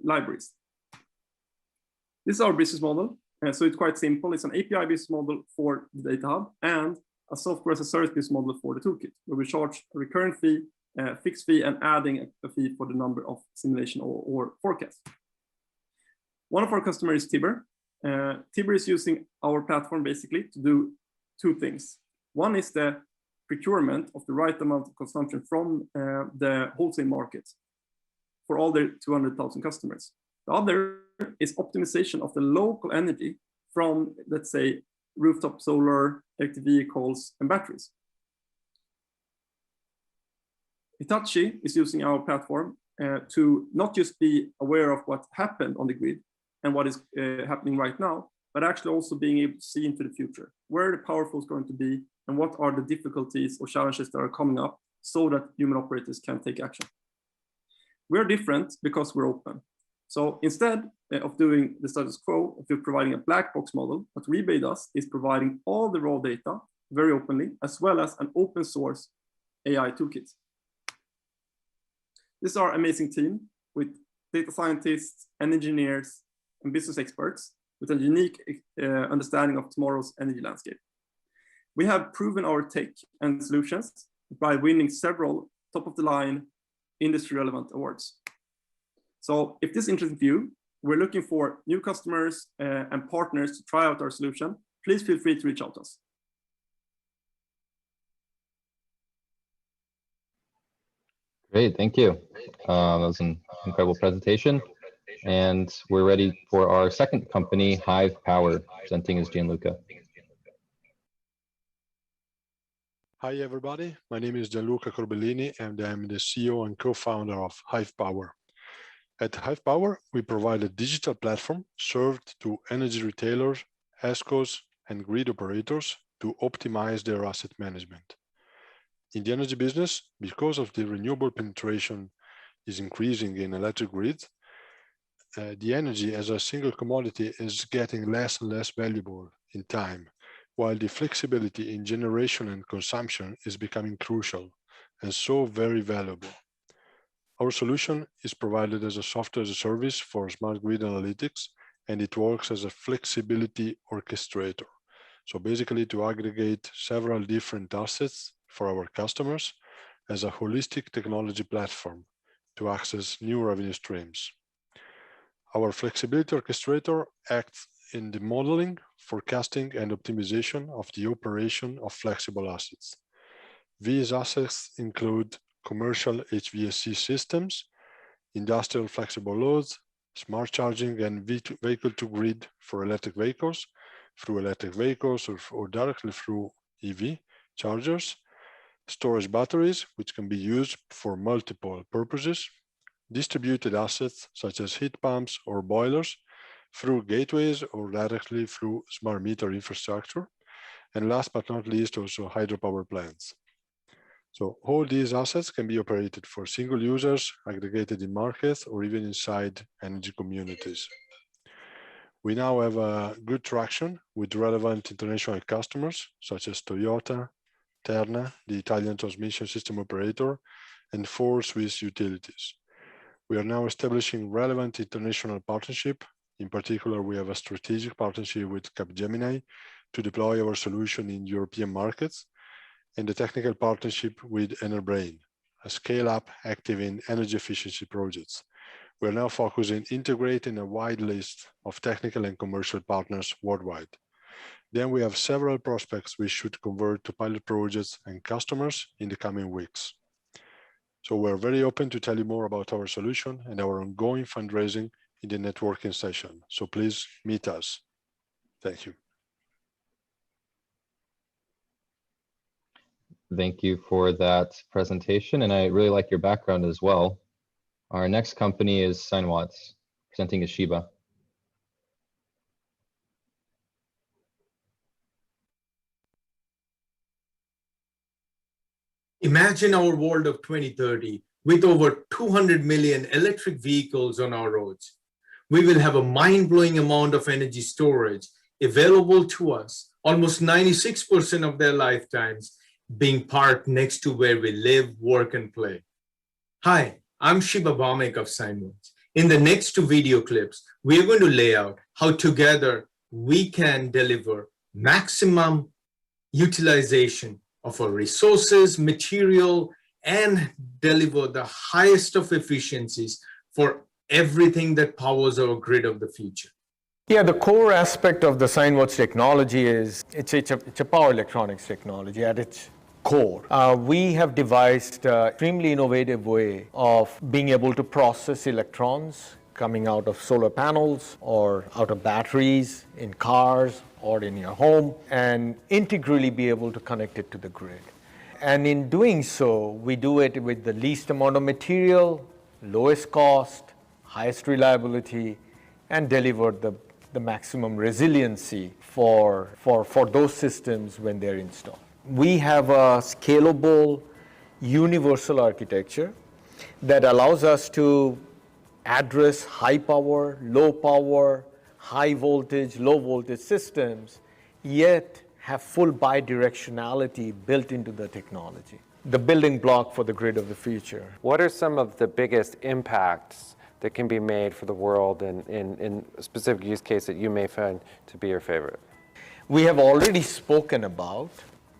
libraries. This is our business model. So it's quite simple. It's an API business model for the Data Hub and a software as a service business model for the toolkit, where we charge a recurring fee, fixed fee, and adding a fee for the number of simulation or forecasts. One of our customers is Tibber. Tibber is using our platform basically to do 2 things. One is the procurement of the right amount of consumption from the wholesale market for all their 200,000 customers. The other is optimization of the local energy from, let's say, rooftop solar, electric vehicles, and batteries. Hitachi is using our platform to not just be aware of what happened on the grid and what is happening right now, but actually also being able to see into the future, where the power flow is going to be and what are the difficulties or challenges that are coming up so that human operators can take action. We're different because we're open. So instead of doing the status quo, if you're providing a black box model, what Rebase does is providing all the raw data very openly, as well as an open source AI toolkit. This is our amazing team with data scientists and engineers and business experts with a unique understanding of tomorrow's energy landscape. We have proven our tech and solutions by winning several top-of-the-line industry-relevant awards. So if this is interesting for you, we're looking for new customers and partners to try out our solution. Please feel free to reach out to us. Great, thank you. That was an incredible presentation. And we're ready for our second company, Hive Power. Presenting is Gianluca. Hi, everybody. My name is Gianluca Corbellini, and I'm the CEO and co-founder of Hive Power. At Hive Power, we provide a digital platform served to energy retailers, ESCOs, and grid operators to optimize their asset management. In the energy business, because of the renewable penetration is increasing in electric grids, the energy as a single commodity is getting less and less valuable in time, while the flexibility in generation and consumption is becoming crucial and so very valuable. Our solution is provided as a software as a service for smart grid analytics, and it works as a flexibility orchestrator. So basically to aggregate several different assets for our customers as a holistic technology platform to access new revenue streams. Our flexibility orchestrator acts in the modeling, forecasting, and optimization of the operation of flexible assets. These assets include commercial HVAC systems, industrial flexible loads, smart charging, and vehicle-to-grid for electric vehicles, through electric vehicles or directly through EV chargers, storage batteries, which can be used for multiple purposes, distributed assets such as heat pumps or boilers, through gateways or directly through smart meter infrastructure, and last but not least, also hydropower plants. So all these assets can be operated for single users, aggregated in markets, or even inside energy communities. We now have a good traction with relevant international customers such as Toyota, Terna, the Italian transmission system operator, and 4 Swiss utilities. We are now establishing relevant international partnership. In particular, we have a strategic partnership with Capgemini to deploy our solution in European markets, and a technical partnership with Enerbrain, a scale-up active in energy efficiency projects. We are now focusing integrating a wide list of technical and commercial partners worldwide. Then we have several prospects we should convert to pilot projects and customers in the coming weeks. So we're very open to tell you more about our solution and our ongoing fundraising in the networking session. So please meet us. Thank you. Thank you for that presentation, and I really like your background as well. Our next company is Sinewatts, presenting as Shiba. Imagine our world of 2030 with over 200 million electric vehicles on our roads. We will have a mind-blowing amount of energy storage available to us, almost 96% of their lifetimes being parked next to where we live, work, and play. Hi, I'm Shiba Bhaumik of Sinewatts. In the next two video clips, we're going to lay out how together we can deliver maximum utilization of our resources, material, and deliver the highest of efficiencies for everything that powers our grid of the future. Yeah, the core aspect of the Sinewatts technology is it's a power electronics technology at its core. We have devised an extremely innovative way of being able to process electrons coming out of solar panels or out of batteries in cars or in your home, and integrally be able to connect it to the grid. And in doing so, we do it with the least amount of material, lowest cost, highest reliability, and deliver the maximum resiliency for those systems when they're installed. We have a scalable, universal architecture that allows us to address high power, low power, high voltage, low voltage systems, yet have full bidirectionality built into the technology. The building block for the grid of the future. What are some of the biggest impacts that can be made for the world in a specific use case that you may find to be your favorite? We have already spoken about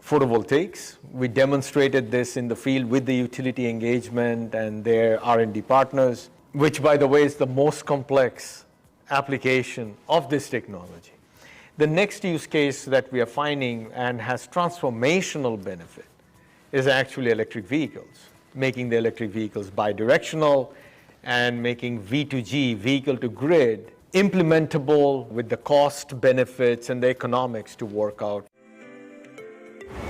photovoltaics. We demonstrated this in the field with the utility engagement and their R&D partners, which, by the way, is the most complex application of this technology. The next use case that we are finding and has transformational benefit is actually electric vehicles, making the electric vehicles bidirectional and making V2G, vehicle to grid, implementable with the cost benefits and the economics to work out.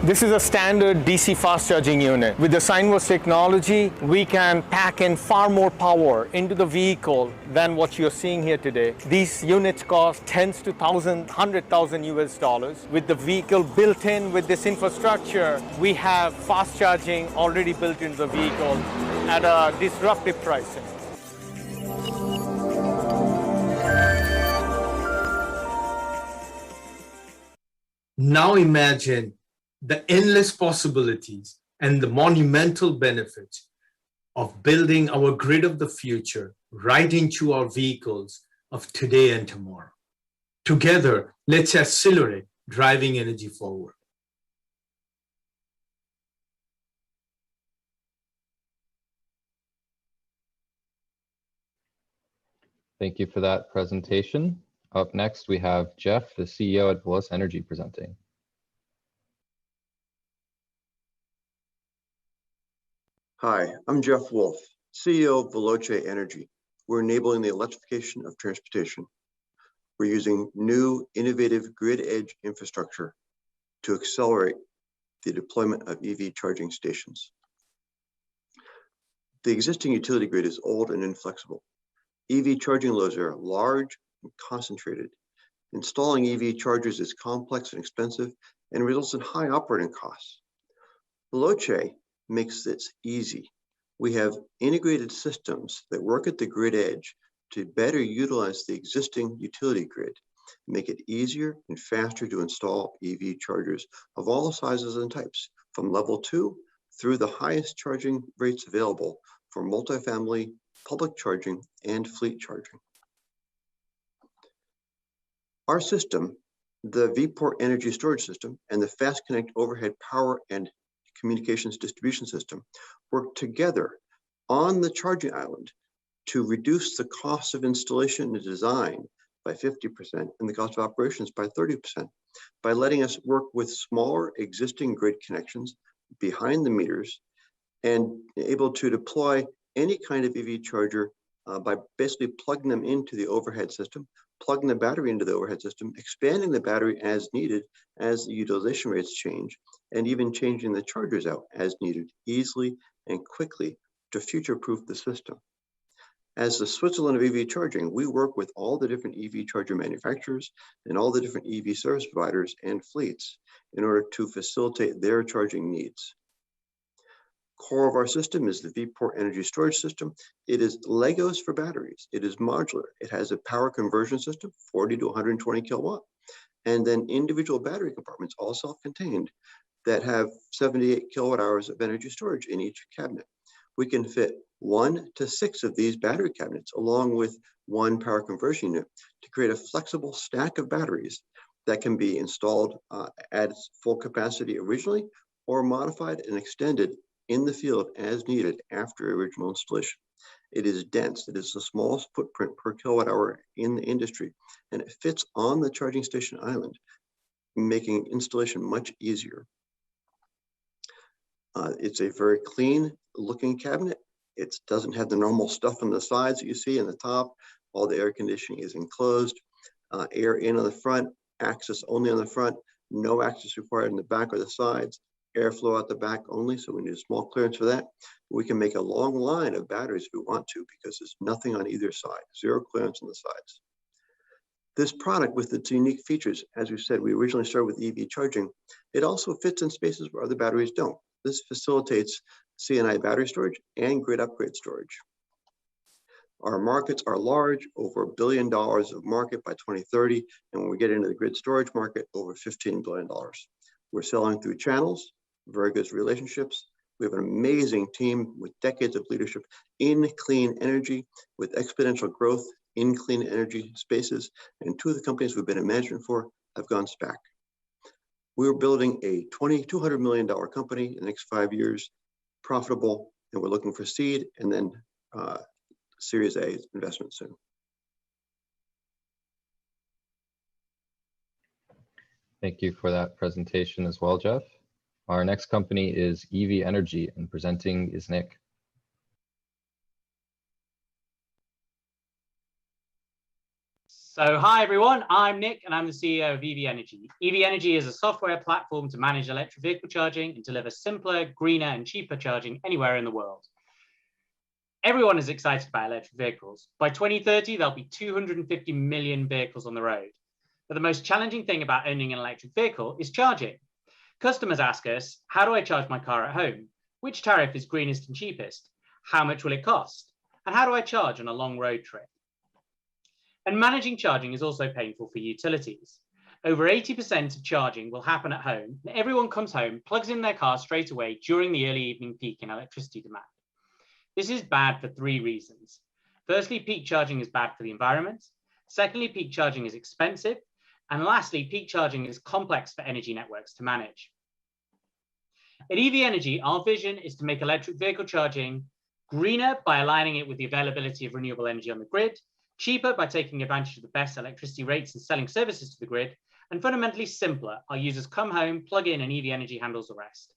This is a standard DC fast charging unit. With the Sinewatts technology, we can pack in far more power into the vehicle than what you're seeing here today. These units cost tens to thousands, $100,000 US. With the vehicle built in with this infrastructure, we have fast charging already built into the vehicle at a disruptive pricing. Now imagine the endless possibilities and the monumental benefits of building our grid of the future right into our vehicles of today and tomorrow. Together, let's accelerate driving energy forward. Thank you for that presentation. Up next, we have Jeff, the CEO at Veloce Energy, presenting. Hi, I'm Jeff Wolf, CEO of Veloce Energy. We're enabling the electrification of transportation. We're using new, innovative grid edge infrastructure to accelerate the deployment of EV charging stations. The existing utility grid is old and inflexible. EV charging loads are large and concentrated. Installing EV chargers is complex and expensive and results in high operating costs. Veloce makes this easy. We have integrated systems that work at the grid edge to better utilize the existing utility grid, make it easier and faster to install EV chargers of all sizes and types, from level 2 through the highest charging rates available for multifamily, public charging, and fleet charging. Our system, the ev.energy storage system, and the Fast Connect overhead power and communications distribution system work together on the charging island to reduce the cost of installation and design by 50% and the cost of operations by 30% by letting us work with smaller existing grid connections behind the meters and able to deploy any kind of EV charger by basically plugging them into the overhead system plugging the battery into the overhead system, expanding the battery as needed as the utilization rates change, and even changing the chargers out as needed easily and quickly to future-proof the system. As the Switzerland of EV charging, we work with all the different EV charger manufacturers and all the different EV service providers and fleets in order to facilitate their charging needs. Core of our system is the ev.energy storage system. It is Legos for batteries. It is modular. It has a power conversion system, 40 to 120 kilowatt, and then individual battery compartments, all self-contained, that have 78 kilowatt hours of energy storage in each cabinet. We can fit 1 to 6 of these battery cabinets along with 1 power conversion unit to create a flexible stack of batteries that can be installed at its full capacity originally or modified and extended in the field as needed after original installation. It is dense. It is the smallest footprint per kilowatt hour in the industry, and it fits on the charging station island, making installation much easier. It's a very clean looking cabinet. It doesn't have the normal stuff on the sides that you see in the top. All the air conditioning is enclosed. Air in on the front, access only on the front, no access required in the back or the sides. Airflow out the back only, so we need a small clearance for that. We can make a long line of batteries if we want to because there's nothing on either side, 0 clearance on the sides. This product with its unique features, as we said, we originally started with EV charging. It also fits in spaces where other batteries don't. This facilitates C&I battery storage and grid upgrade storage. Our markets are large, over $1 billion of market by 2030. And when we get into the grid storage market, over $15 billion. We're selling through channels, very good relationships. We have an amazing team with decades of leadership in clean energy, with exponential growth in clean energy spaces. And 2 of the companies we've been in management for have gone SPAC. We're building a $200 million company in the next 5 years, profitable, and we're looking for seed and then Series A investment soon. Thank you for that presentation as well, Jeff. Our next company is ev.energy, and presenting is Nick. So hi everyone, I'm Nick and I'm the CEO of ev.energy. ev.energy is a software platform to manage electric vehicle charging and deliver simpler, greener and cheaper charging anywhere in the world. Everyone is excited about electric vehicles. By 2030, there'll be 250 million vehicles on the road. But the most challenging thing about owning an electric vehicle is charging. Customers ask us, how do I charge my car at home? Which tariff is greenest and cheapest? How much will it cost? And how do I charge on a long road trip? And managing charging is also painful for utilities. Over 80% of charging will happen at home, and everyone comes home, plugs in their car straight away during the early evening peak in electricity demand. This is bad for 3 reasons. Firstly, peak charging is bad for the environment. Secondly, peak charging is expensive. And lastly, peak charging is complex for energy networks to manage. At ev.energy, our vision is to make electric vehicle charging greener by aligning it with the availability of renewable energy on the grid, cheaper by taking advantage of the best electricity rates and selling services to the grid, and fundamentally simpler. Our users come home, plug in, and ev.energy handles the rest.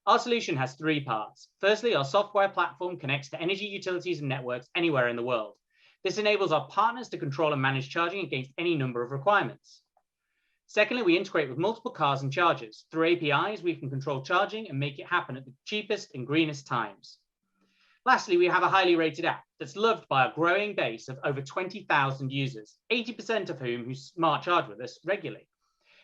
Our solution has 3 parts. Firstly, our software platform connects to energy utilities and networks anywhere in the world. This enables our partners to control and manage charging against any number of requirements. Secondly, we integrate with multiple cars and chargers. Through APIs, we can control charging and make it happen at the cheapest and greenest times. Lastly, we have a highly rated app that's loved by a growing base of over 20,000 users, 80% of whom who smart charge with us regularly.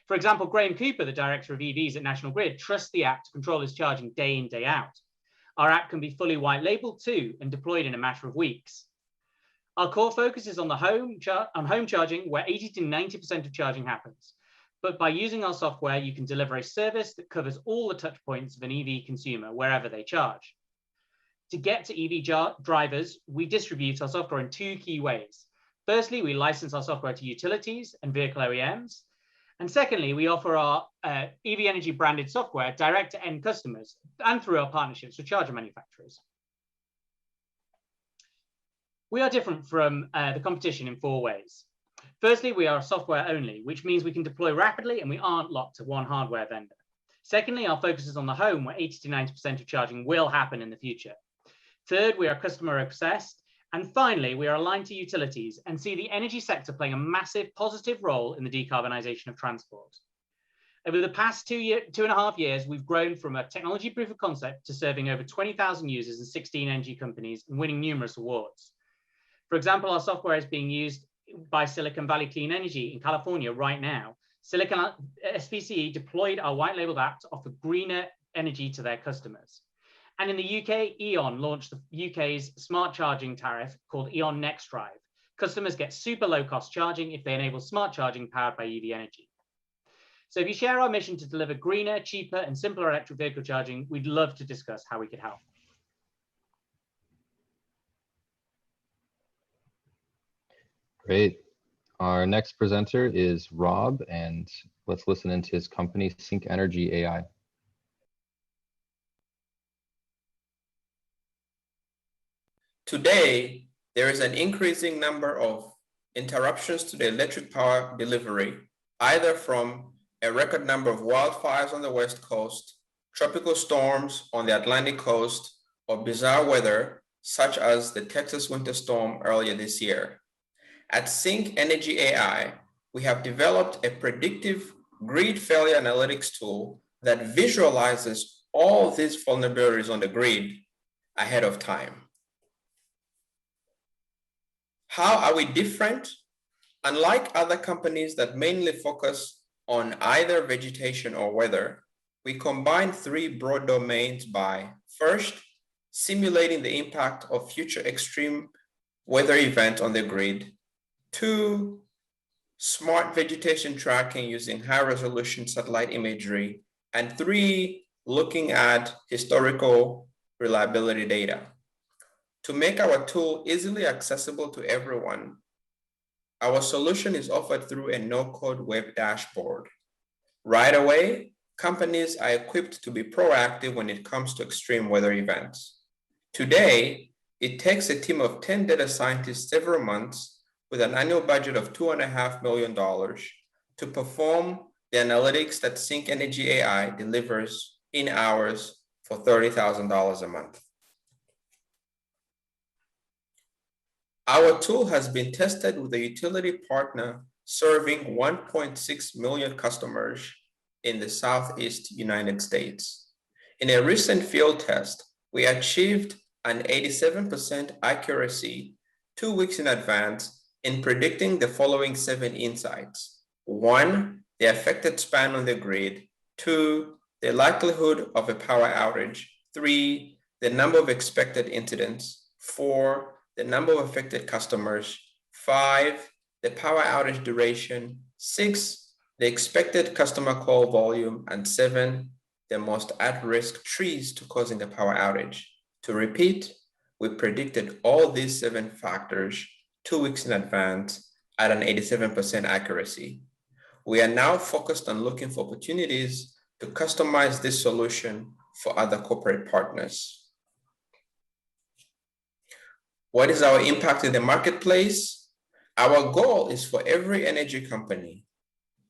For example, Graham Cooper, the director of EVs at National Grid, trusts the app to control his charging day in, day out. Our app can be fully white labeled too and deployed in a matter of weeks. Our core focus is on home charging, where 80 to 90% of charging happens. But by using our software, you can deliver a service that covers all the touch points of an EV consumer wherever they charge. To get to EV drivers, we distribute our software in 2 key ways. Firstly, we license our software to utilities and vehicle OEMs. And secondly, we offer our ev.energy branded software direct to end customers and through our partnerships with charger manufacturers. We are different from the competition in 4 ways. Firstly, we are software only, which means we can deploy rapidly and we aren't locked to one hardware vendor. Secondly, our focus is on the home, where 80 to 90% of charging will happen in the future. Third, we are customer obsessed And finally, we are aligned to utilities and see the energy sector playing a massive positive role in the decarbonisation of transport. Over the past 2.5 years, we've grown from a technology proof of concept to serving over 20,000 users and 16 energy companies and winning numerous awards. For example, our software is being used by Silicon Valley Clean Energy in California right now. Silicon SPCE deployed our white labeled app to offer greener energy to their customers. And in the UK, E.ON launched the UK's smart charging tariff called E.ON Next Drive. Customers get super low cost charging if they enable smart charging powered by ev.energy. So if you share our mission to deliver greener, cheaper, and simpler electric vehicle charging, we'd love to discuss how we could help. Great. Our next presenter is Rob, and let's listen into his company, Sinewatts AI. Today, there is an increasing number of interruptions to the electric power delivery, either from a record number of wildfires on the West Coast, tropical storms on the Atlantic coast, or bizarre weather, such as the Texas winter storm earlier this year. At Sinewatts AI, we have developed a predictive grid failure analytics tool that visualizes all these vulnerabilities on the grid ahead of time. How are we different? Unlike other companies that mainly focus on either vegetation or weather, we combine three broad domains by, first, simulating the impact of future extreme weather events on the grid. 2, smart vegetation tracking using high-resolution satellite imagery. And 3, looking at historical reliability data. To make our tool easily accessible to everyone, our solution is offered through a no-code web dashboard. Right away, companies are equipped to be proactive when it comes to extreme weather events. Today, it takes a team of 10 data scientists several months with an annual budget of $2.5 million to perform the analytics that Sinewatts AI delivers in hours for $30,000 a month. Our tool has been tested with a utility partner serving 1.6 million customers in the Southeast United States. In a recent field test, we achieved an 87% accuracy 2 weeks in advance in predicting the following 7 insights. 1, the affected span on the grid. 2, the likelihood of a power outage. 3, the number of expected incidents. 4, the number of affected customers. 5, the power outage duration. 6, the expected customer call volume. And 7, the most at-risk trees to causing a power outage. To repeat, we predicted all these 7 factors 2 weeks in advance at an 87% accuracy. We are now focused on looking for opportunities to customize this solution for other corporate partners. What is our impact in the marketplace? Our goal is for every energy company,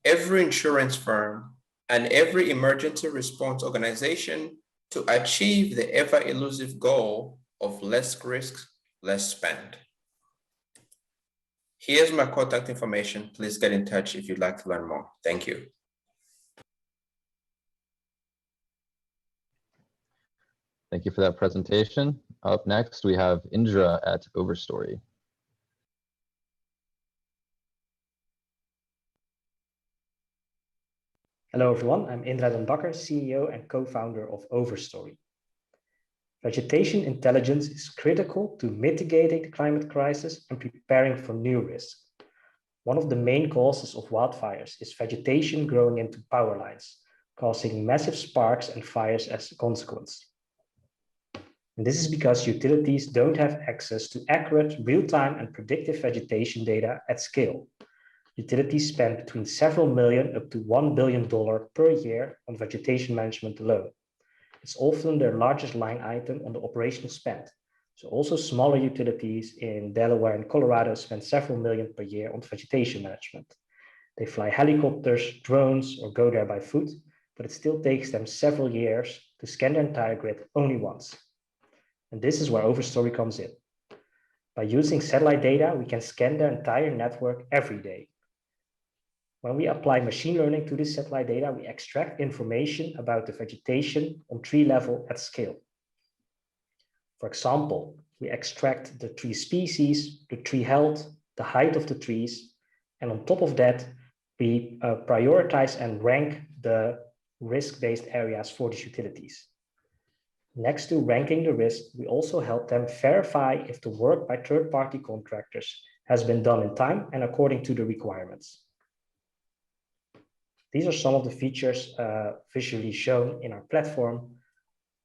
every insurance firm, and every emergency response organization to achieve the ever-elusive goal of less risk, less spend. Here's my contact information. Please get in touch if you'd like to learn more. Thank you. Thank you for that presentation. Up next, we have Indra at Overstory. Hello everyone, I'm Indra Den Bakker, CEO and co-founder of Overstory. Vegetation intelligence is critical to mitigating the climate crisis and preparing for new risks. One of the main causes of wildfires is vegetation growing into power lines, causing massive sparks and fires as a consequence. And this is because utilities don't have access to accurate, real-time and predictive vegetation data at scale. Utilities spend between several million up to $1 billion per year on vegetation management alone. It's often their largest line item on the operational spend. So also smaller utilities in Delaware and Colorado spend several million per year on vegetation management. They fly helicopters, drones, or go there by foot, but it still takes them several years to scan their entire grid only once. And this is where Overstory comes in. By using satellite data, we can scan their entire network every day. When we apply machine learning to this satellite data, we extract information about the vegetation on tree level at scale. For example, we extract the tree species, the tree health, the height of the trees, and on top of that, we prioritize and rank the risk-based areas for these utilities. Next to ranking the risk, we also help them verify if the work by third-party contractors has been done in time and according to the requirements. These are some of the features visually shown in our platform.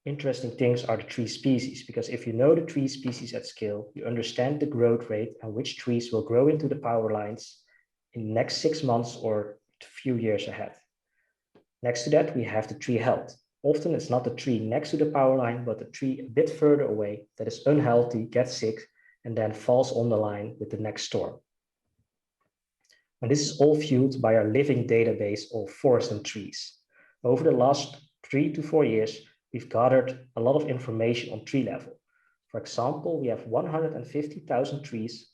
Interesting things are the tree species, because if you know the tree species at scale, you understand the growth rate and which trees will grow into the power lines in the next 6 months or a few years ahead. Next to that, we have the tree health. Often it's not the tree next to the power line, but the tree a bit further away that is unhealthy, gets sick, and then falls on the line with the next storm. And this is all fueled by our living database of forests and trees. Over the last 3 to 4 years, we've gathered a lot of information on tree level. For example, we have 150,000 trees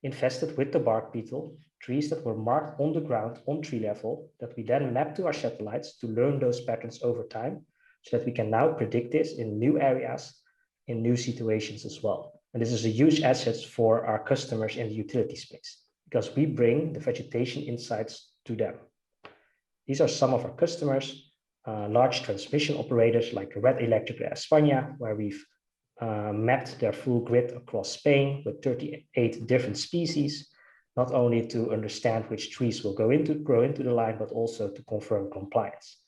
infested with the bark beetle, trees that were marked on the ground on tree level that we then map to our satellites to learn those patterns over time, so that we can now predict this in new areas, in new situations as well. And this is a huge asset for our customers in the utility space, because we bring the vegetation insights to them. These are some of our customers, large transmission operators like Red Eléctrica España, where we've mapped their full grid across Spain with 38 different species, not only to understand which trees will grow into the line, but also to confirm compliance.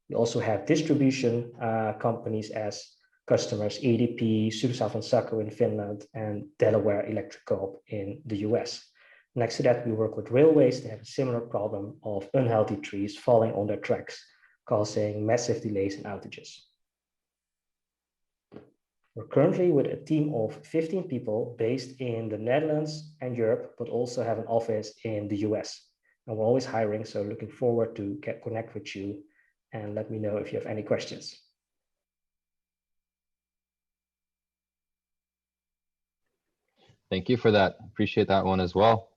We also have distribution companies as customers, EDP, Sursavon in Finland, and Delaware Electric Co-op in the US. Next to that, we work with railways. They have a similar problem of unhealthy trees falling on their tracks, causing massive delays and outages. We're currently with a team of 15 people based in the Netherlands and Europe, but also have an office in the US. And we're always hiring, so looking forward to connect with you and let me know if you have any questions. Thank you for that. Appreciate that one as well.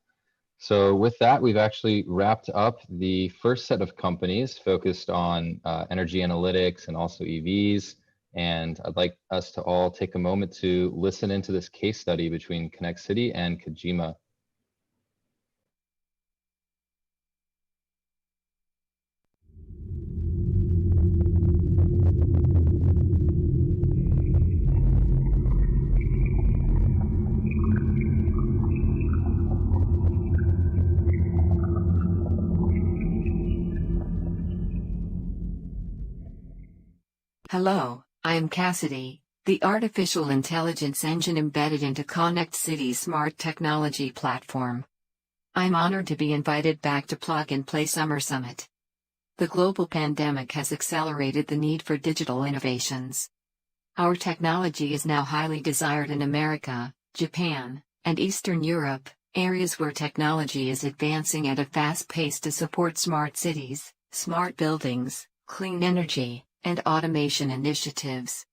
So with that, we've actually wrapped up the first set of companies focused on energy analytics and also EVs. And I'd like us to all take a moment to listen into this case study between Konectcity and Kojima. Hello, I am Cassidy, the artificial intelligence engine embedded into Konectcity's smart technology platform. I'm honored to be invited back to Plug and Play Summer Summit. The global pandemic has accelerated the need for digital innovations. Our technology is now highly desired in America, Japan, and Eastern Europe, areas where technology is advancing at a fast pace to support smart cities, smart buildings, clean energy, and automation initiatives.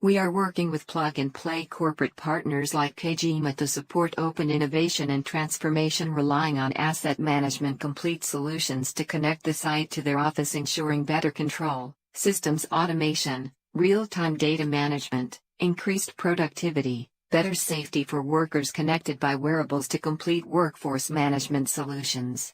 We are working with Plug and Play corporate partners like Kojima to support open innovation and transformation, relying on asset management complete solutions to connect the site to their office, ensuring better control, systems automation, real-time data management, increased productivity, better safety for workers connected by wearables to complete workforce management solutions.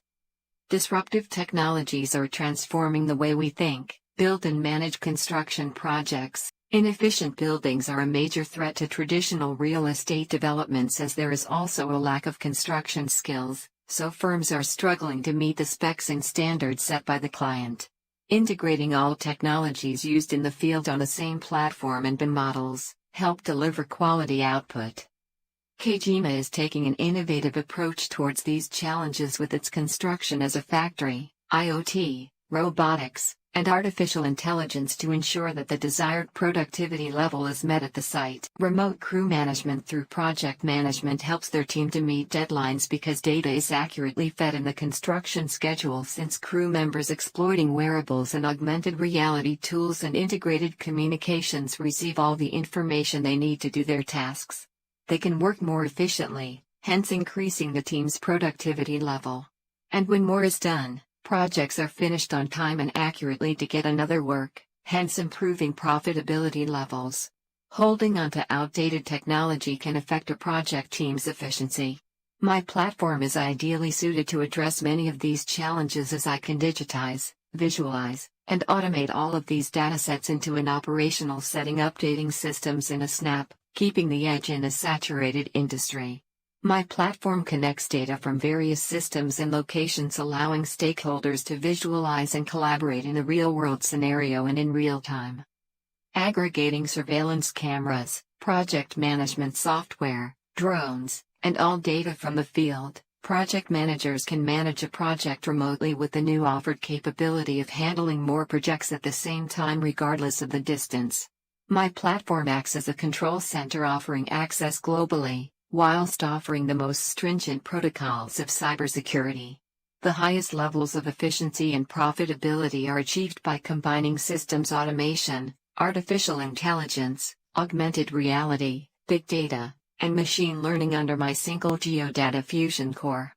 Disruptive technologies are transforming the way we think, build and manage construction projects. Inefficient buildings are a major threat to traditional real estate developments, as there is also a lack of construction skills, so firms are struggling to meet the specs and standards set by the client. Integrating all technologies used in the field on the same platform and BIM models help deliver quality output. Kojima is taking an innovative approach towards these challenges with its construction as a factory, IoT, robotics, and artificial intelligence to ensure that the desired productivity level is met at the site. Remote crew management through project management helps their team to meet deadlines because data is accurately fed in the construction schedule, since crew members exploiting wearables and augmented reality tools and integrated communications receive all the information they need to do their tasks. they can work more efficiently, hence increasing the team's productivity level. And when more is done, projects are finished on time and accurately to get another work, hence improving profitability levels. Holding on to outdated technology can affect a project team's efficiency. My platform is ideally suited to address many of these challenges as I can digitize, visualize, and automate all of these datasets into an operational setting, updating systems in a snap, keeping the edge in a saturated industry. My platform connects data from various systems and locations, allowing stakeholders to visualize and collaborate in a real-world scenario and in real time. Aggregating surveillance cameras, project management software, drones, and all data from the field, project managers can manage a project remotely with the new offered capability of handling more projects at the same time regardless of the distance. My platform acts as a control center, offering access globally, whilst offering the most stringent protocols of cybersecurity. The highest levels of efficiency and profitability are achieved by combining systems automation, artificial intelligence, augmented reality, big data, and machine learning under my single geodata fusion core.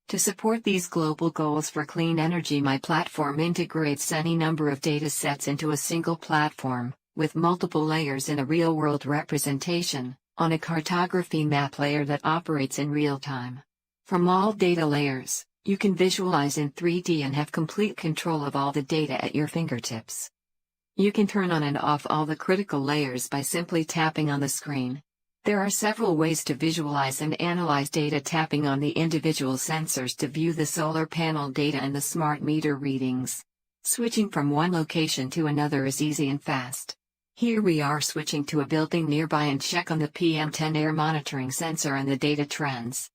To support these global goals for clean energy, my platform integrates any number of data sets into a single platform, with multiple layers in a real-world representation, on a cartography map layer that operates in real time. From all data layers, you can visualize in 3D and have complete control of all the data at your fingertips. You can turn on and off all the critical layers by simply tapping on the screen. There are several ways to visualize and analyze data, tapping on the individual sensors to view the solar panel data and the smart meter readings. Switching from one location to another is easy and fast. Here we are switching to a building nearby and check on the PM10 air monitoring sensor and the data trends.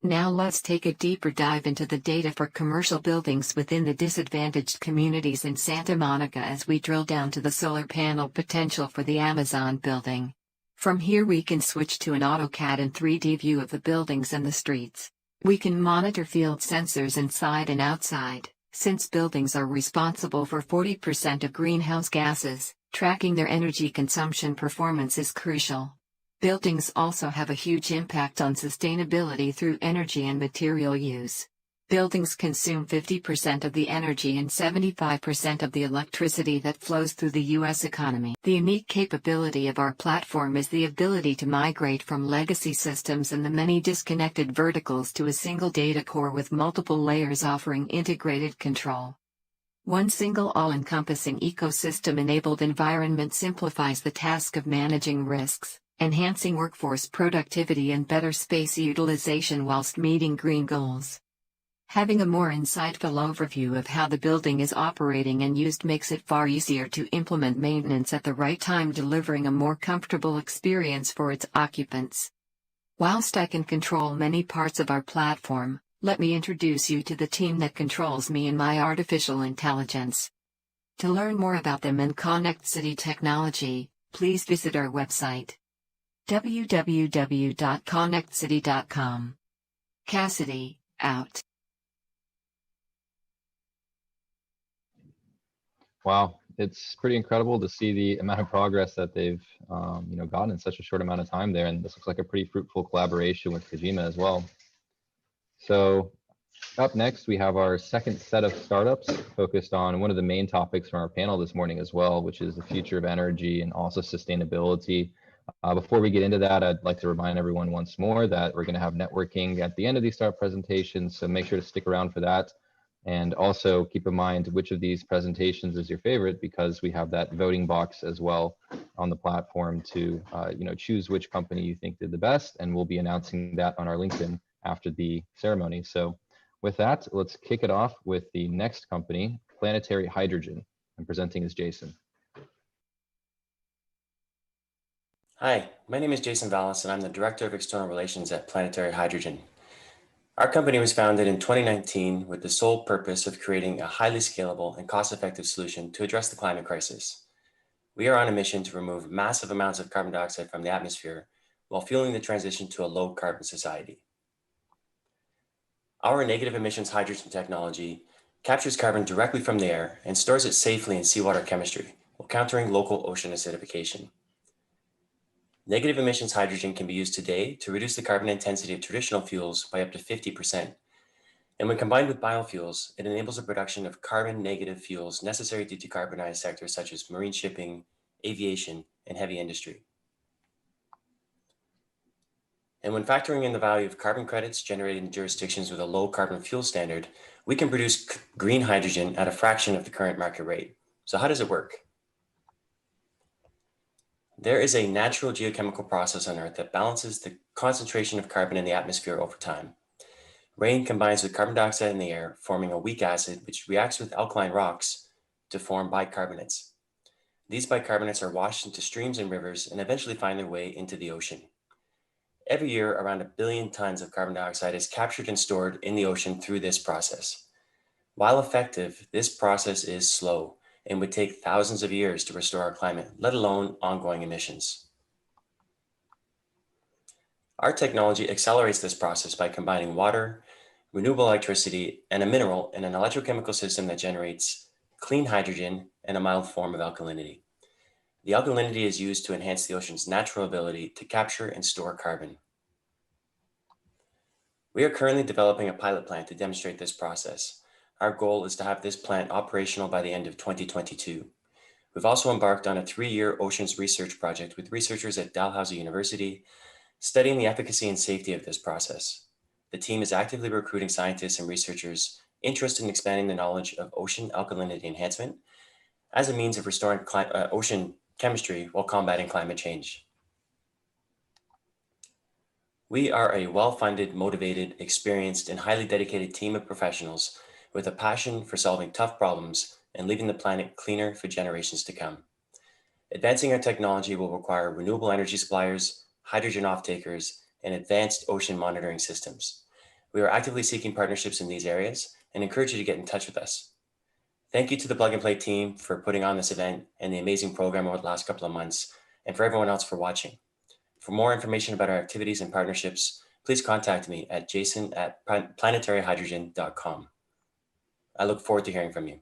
Now let's take a deeper dive into the data for commercial buildings within the disadvantaged communities in Santa Monica as we drill down to the solar panel potential for the Amazon building. From here we can switch to an AutoCAD and 3D view of the buildings and the streets. We can monitor field sensors inside and outside, since buildings are responsible for 40% of greenhouse gases. Tracking their energy consumption performance is crucial. Buildings also have a huge impact on sustainability through energy and material use. Buildings consume 50% of the energy and 75% of the electricity that flows through the U.S. economy. The unique capability of our platform is the ability to migrate from legacy systems and the many disconnected verticals to a single data core with multiple layers, offering integrated control. One single all-encompassing ecosystem-enabled environment simplifies the task of managing risks, enhancing workforce productivity and better space utilization whilst meeting green goals. Having a more insightful overview of how the building is operating and used makes it far easier to implement maintenance at the right time, delivering a more comfortable experience for its occupants. Whilst I can control many parts of our platform, let me introduce you to the team that controls me and my artificial intelligence. To learn more about them and Konectcity technology, please visit our website. www.konectcity.com. Cassidy, out. Wow, it's pretty incredible to see the amount of progress that they've gotten in such a short amount of time there, and this looks like a pretty fruitful collaboration with Kojima as well. So up next, we have our second set of startups focused on one of the main topics from our panel this morning as well, which is the future of energy and also sustainability. Before we get into that, I'd like to remind everyone once more that we're going to have networking at the end of these startup presentations, so make sure to stick around for that. And also keep in mind which of these presentations is your favorite, because we have that voting box as well on the platform to choose which company you think did the best, and we'll be announcing that on our LinkedIn after the ceremony. So with that, let's kick it off with the next company, Planetary Hydrogen. And presenting is Jason. Hi, my name is Jason Vallis, and I'm the Director of External Relations at Planetary Hydrogen. Our company was founded in 2019 with the sole purpose of creating a highly scalable and cost-effective solution to address the climate crisis. We are on a mission to remove massive amounts of carbon dioxide from the atmosphere while fueling the transition to a low-carbon society. Our negative emissions hydrogen technology captures carbon directly from the air and stores it safely in seawater chemistry while countering local ocean acidification. Negative emissions hydrogen can be used today to reduce the carbon intensity of traditional fuels by up to 50%. And when combined with biofuels, it enables the production of carbon negative fuels necessary to decarbonize sectors such as marine shipping, aviation, and heavy industry. And when factoring in the value of carbon credits generated in jurisdictions with a low carbon fuel standard, we can produce green hydrogen at a fraction of the current market rate. So how does it work? There is a natural geochemical process on Earth that balances the concentration of carbon in the atmosphere over time. Rain combines with carbon dioxide in the air, forming a weak acid which reacts with alkaline rocks to form bicarbonates. These bicarbonates are washed into streams and rivers and eventually find their way into the ocean. Every year, around 1 billion tons of carbon dioxide is captured and stored in the ocean through this process. While effective, this process is slow and would take thousands of years to restore our climate, let alone ongoing emissions. Our technology accelerates this process by combining water, renewable electricity, and a mineral in an electrochemical system that generates clean hydrogen and a mild form of alkalinity. The alkalinity is used to enhance the ocean's natural ability to capture and store carbon. We are currently developing a pilot plant to demonstrate this process. Our goal is to have this plant operational by the end of 2022. We've also embarked on a 3-year oceans research project with researchers at Dalhousie University, studying the efficacy and safety of this process. The team is actively recruiting scientists and researchers interested in expanding the knowledge of ocean alkalinity enhancement as a means of restoring ocean chemistry while combating climate change. We are a well-funded, motivated, experienced, and highly dedicated team of professionals with a passion for solving tough problems and leaving the planet cleaner for generations to come. Advancing our technology will require renewable energy suppliers, hydrogen off-takers, and advanced ocean monitoring systems. We are actively seeking partnerships in these areas and encourage you to get in touch with us. Thank you to the Plug and Play team for putting on this event and the amazing program over the last couple of months, and for everyone else for watching. For more information about our activities and partnerships, please contact me at jason@planetaryhydrogen.com. I look forward to hearing from you.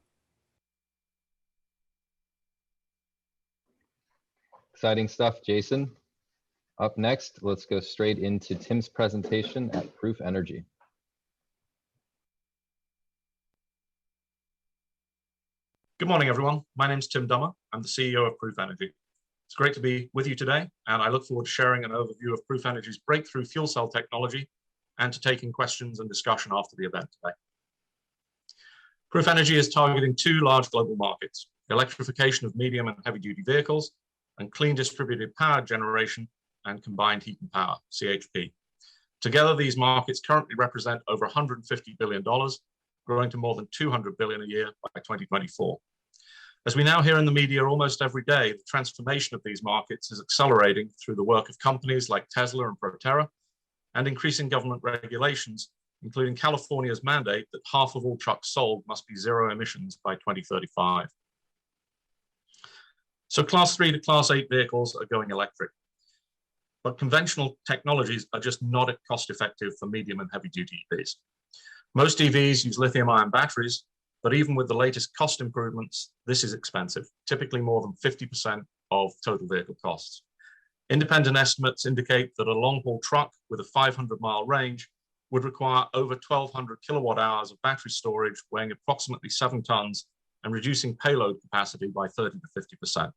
Exciting stuff, Jason. Up next, let's go straight into Tim's presentation at Proof Energy. Good morning, everyone. My name is Tim Dummer. I'm the CEO of Proof Energy. It's great to be with you today, and I look forward to sharing an overview of Proof Energy's breakthrough fuel cell technology and to taking questions and discussion after the event today. Proof Energy is targeting 2 large global markets: electrification of medium and heavy-duty vehicles, and clean distributed power generation and combined heat and power, CHP. Together, these markets currently represent over $150 billion, growing to more than $200 billion a year by 2024. As we now hear in the media almost every day, the transformation of these markets is accelerating through the work of companies like Tesla and Proterra, and increasing government regulations, including California's mandate that half of all trucks sold must be zero emissions by 2035. So Class 3 to Class 8 vehicles are going electric, but conventional technologies are just not cost effective for medium and heavy duty EVs. Most EVs use lithium-ion batteries, but even with the latest cost improvements, this is expensive, typically more than 50% of total vehicle costs. Independent estimates indicate that a long-haul truck with a 500-mile range would require over 1,200 kilowatt hours of battery storage, weighing approximately 7 tons and reducing payload capacity by 30 to 50%.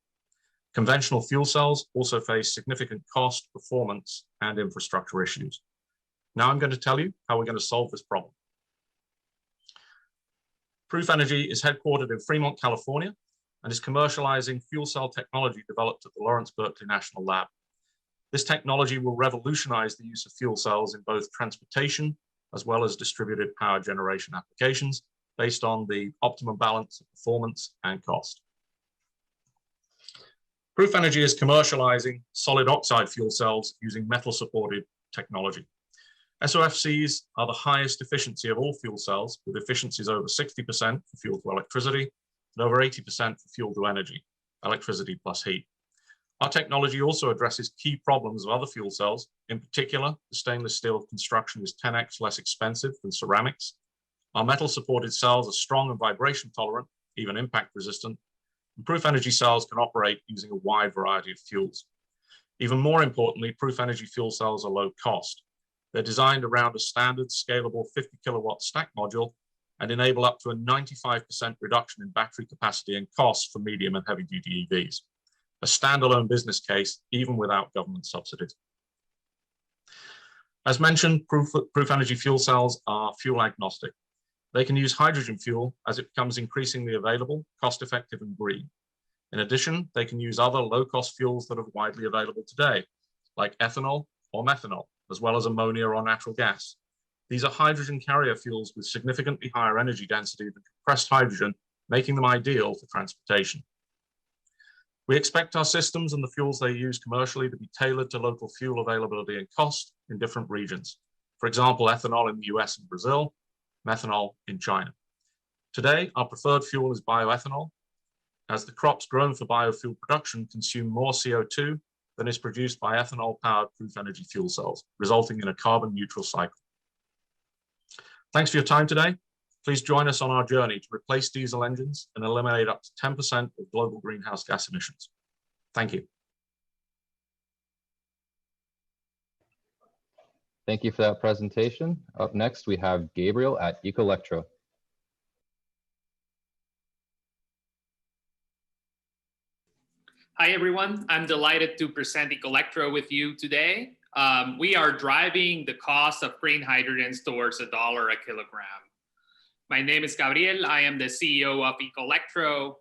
Conventional fuel cells also face significant cost, performance, and infrastructure issues. Now I'm going to tell you how we're going to solve this problem. Proof Energy is headquartered in Fremont, California, and is commercializing fuel cell technology developed at the Lawrence Berkeley National Lab. This technology will revolutionize the use of fuel cells in both transportation as well as distributed power generation applications based on the optimum balance of performance and cost. Proof Energy is commercializing solid oxide fuel cells using metal-supported technology. SOFCs are the highest efficiency of all fuel cells, with efficiencies over 60% for fuel to electricity and over 80% for fuel to energy, electricity plus heat. Our technology also addresses key problems of other fuel cells. In particular, the stainless steel construction is 10x less expensive than ceramics. Our metal-supported cells are strong and vibration tolerant, even impact resistant. And Proof Energy cells can operate using a wide variety of fuels. Even more importantly, Proof Energy fuel cells are low cost. They're designed around a standard scalable 50 kilowatt stack module and enable up to a 95% reduction in battery capacity and costs for medium and heavy duty EVs. A standalone business case, even without government subsidies. As mentioned, Proof Energy fuel cells are fuel agnostic. They can use hydrogen fuel as it becomes increasingly available, cost-effective and green. In addition, they can use other low-cost fuels that are widely available today, like ethanol or methanol, as well as ammonia or natural gas. These are hydrogen carrier fuels with significantly higher energy density than compressed hydrogen, making them ideal for transportation. We expect our systems and the fuels they use commercially to be tailored to local fuel availability and cost in different regions. For example, ethanol in the US and Brazil, methanol in China. Today, our preferred fuel is bioethanol, as the crops grown for biofuel production consume more CO2 than is produced by ethanol-powered Proof Energy fuel cells, resulting in a carbon neutral cycle. Thanks for your time today. Please join us on our journey to replace diesel engines and eliminate up to 10% of global greenhouse gas emissions. Thank you. Thank you for that presentation. Up next, we have Gabriel at Ecolectro. Hi, everyone. I'm delighted to present Ecolectro with you today. We are driving the cost of green hydrogens towards $1 a kilogram. My name is Gabriel. I am the CEO of Ecolectro.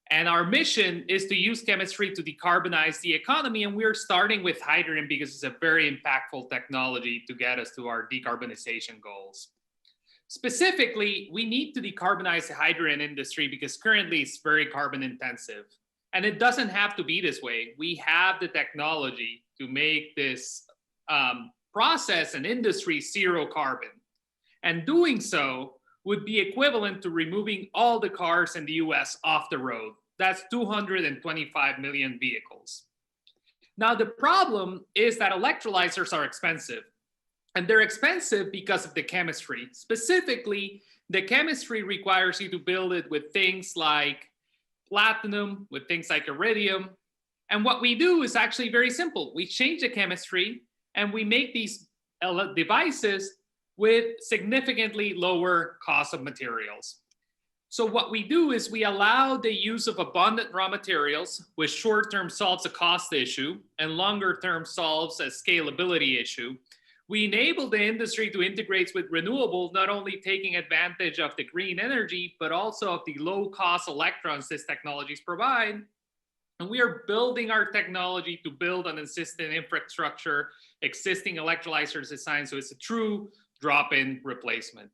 And our mission is to use chemistry to decarbonize the economy. And we're starting with hydrogen because it's a very impactful technology to get us to our decarbonization goals. Specifically, we need to decarbonize the hydrogen industry because currently it's very carbon intensive. And it doesn't have to be this way. We have the technology to make this process and industry zero carbon. And doing so would be equivalent to removing all the cars in the US off the road. That's 225 million vehicles. Now, the problem is that electrolyzers are expensive. And they're expensive because of the chemistry. Specifically, the chemistry requires you to build it with things like platinum, with things like iridium. And what we do is actually very simple. We change the chemistry and we make these devices with significantly lower cost of materials. So what we do is we allow the use of abundant raw materials, which short-term solves a cost issue and longer-term solves a scalability issue. We enable the industry to integrate with renewables, not only taking advantage of the green energy, but also of the low-cost electrons these technologies provide. And we are building our technology to build an existing infrastructure, existing electrolyzers design, so it's a true drop-in replacement.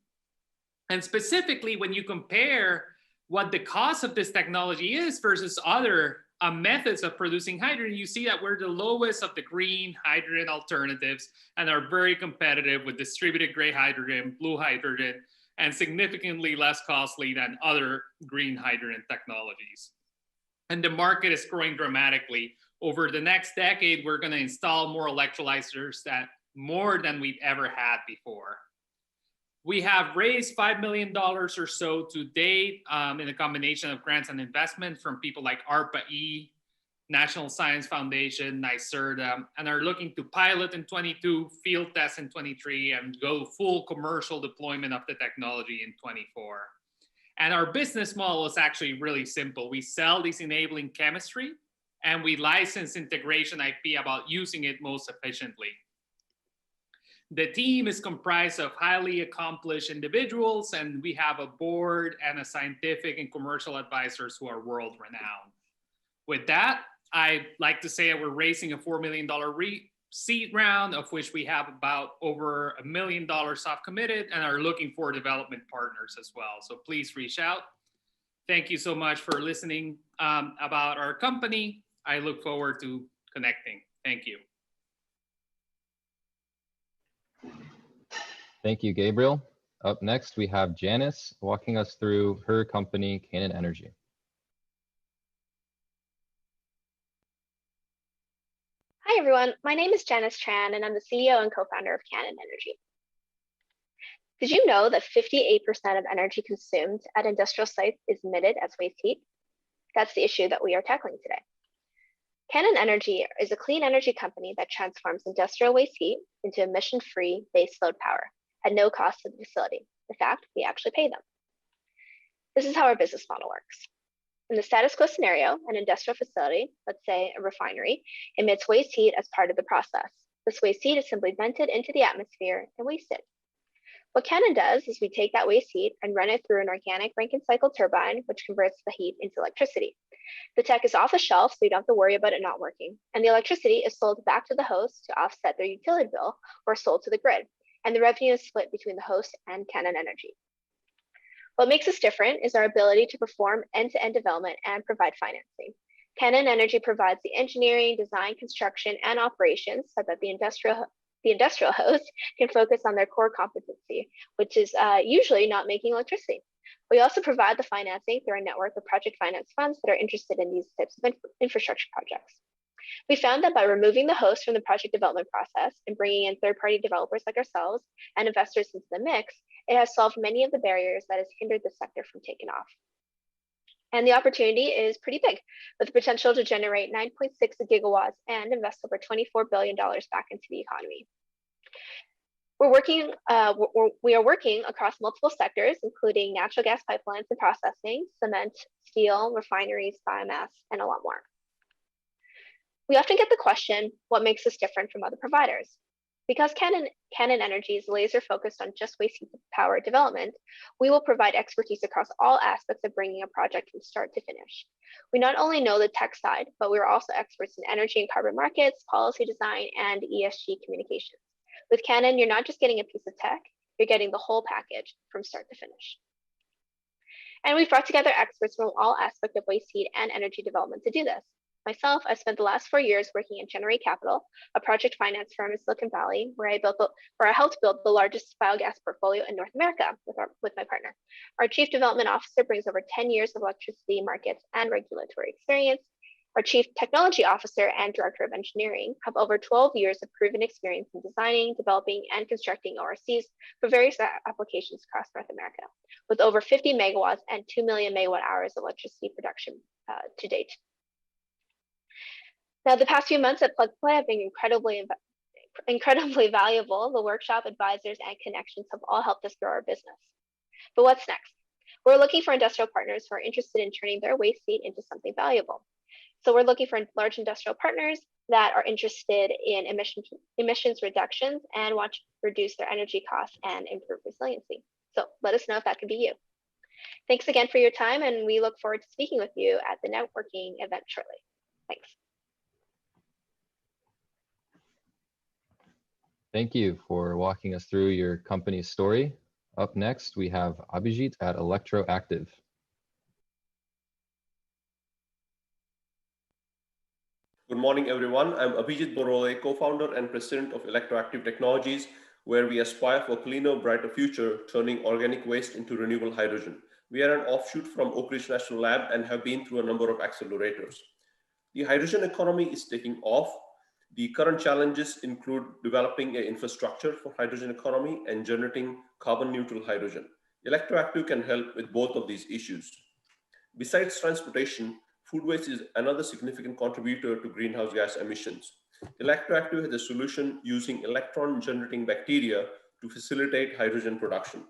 And specifically, when you compare what the cost of this technology is versus other methods of producing hydrogen, you see that we're the lowest of the green hydrogen alternatives and are very competitive with distributed gray hydrogen, blue hydrogen, and significantly less costly than other green hydrogen technologies. And the market is growing dramatically. Over the next decade, we're going to install more electrolyzers more than we've ever had before. We have raised $5 million or so to date in a combination of grants and investments from people like ARPA-E, National Science Foundation, NYSERDA, and are looking to pilot in 22, field test in 23, and go full commercial deployment of the technology in 24. And our business model is actually really simple. We sell these enabling chemistry, and we license integration IP about using it most efficiently. The team is comprised of highly accomplished individuals, and we have a board and a scientific and commercial advisors who are world-renowned. With that, I'd like to say that we're raising a $4 million seed round, of which we have about over $1 million soft committed, and are looking for development partners as well. So please reach out. Thank you so much for listening about our company. I look forward to connecting. Thank you. Thank you, Gabriel. Up next, we have Janice walking us through her company, Kanin Energy. Hi, everyone. My name is Janice Tran, and I'm the CEO and co-founder of Kanin Energy. Did you know that 58% of energy consumed at industrial sites is emitted as waste heat? That's the issue that we are tackling today. Kanin Energy is a clean energy company that transforms industrial waste heat into emission-free baseload power at no cost to the facility. In fact, we actually pay them. This is how our business model works. In the status quo scenario, an industrial facility, let's say a refinery, emits waste heat as part of the process. This waste heat is simply vented into the atmosphere and wasted. What Kanin does is we take that waste heat and run it through an organic Rankine cycle turbine, which converts the heat into electricity. The tech is off the shelf, so you don't have to worry about it not working. And the electricity is sold back to the host to offset their utility bill or sold to the grid. And the revenue is split between the host and Kanin Energy. What makes us different is our ability to perform end-to-end development and provide financing. Kanin Energy provides the engineering, design, construction, and operations so that the industrial host can focus on their core competency, which is usually not making electricity. We also provide the financing through our network of project finance funds that are interested in these types of infrastructure projects. We found that by removing the host from the project development process and bringing in third-party developers like ourselves and investors into the mix, it has solved many of the barriers that has hindered the sector from taking off. And the opportunity is pretty big, with the potential to generate 9.6 gigawatts and invest over $24 billion back into the economy. We are working across multiple sectors, including natural gas pipelines and processing, cement, steel, refineries, biomass, and a lot more. We often get the question, what makes us different from other providers? Because Kanin Energy is laser focused on just waste heat power development, we will provide expertise across all aspects of bringing a project from start to finish. We not only know the tech side, but we're also experts in energy and carbon markets, policy design, and ESG communications. With Kanin, you're not just getting a piece of tech, you're getting the whole package from start to finish. And we've brought together experts from all aspects of waste heat and energy development to do this. Myself, I spent the last 4 years working in Generate Capital, a project finance firm in Silicon Valley, where I helped build the largest biogas portfolio in North America with my partner. Our chief development officer brings over 10 years of electricity markets and regulatory experience. Our chief technology officer and director of engineering have over 12 years of proven experience in designing, developing, and constructing ORCs for various applications across North America, with over 50 megawatts and 2 million megawatt hours of electricity production to date. Now, the past few months at Plug Play have been incredibly valuable. The workshop, advisors, and connections have all helped us grow our business. But what's next? We're looking for industrial partners who are interested in turning their waste heat into something valuable. So we're looking for large industrial partners that are interested in emissions reductions and want to reduce their energy costs and improve resiliency. So let us know if that could be you. Thanks again for your time, and we look forward to speaking with you at the networking event shortly. Thanks. Thank you for walking us through your company's story. Up next, we have Abhijit at Electro-active. Good morning, everyone. I'm Abhijit Borole, co-founder and president of Electro-active Technologies, where we aspire for a cleaner, brighter future, turning organic waste into renewable hydrogen. We are an offshoot from Oak Ridge National Lab and have been through a number of accelerators. The hydrogen economy is taking off. The current challenges include developing an infrastructure for hydrogen economy and generating carbon neutral hydrogen. Electro-active can help with both of these issues. Besides transportation, food waste is another significant contributor to greenhouse gas emissions. Electro-active has a solution using electron-generating bacteria to facilitate hydrogen production.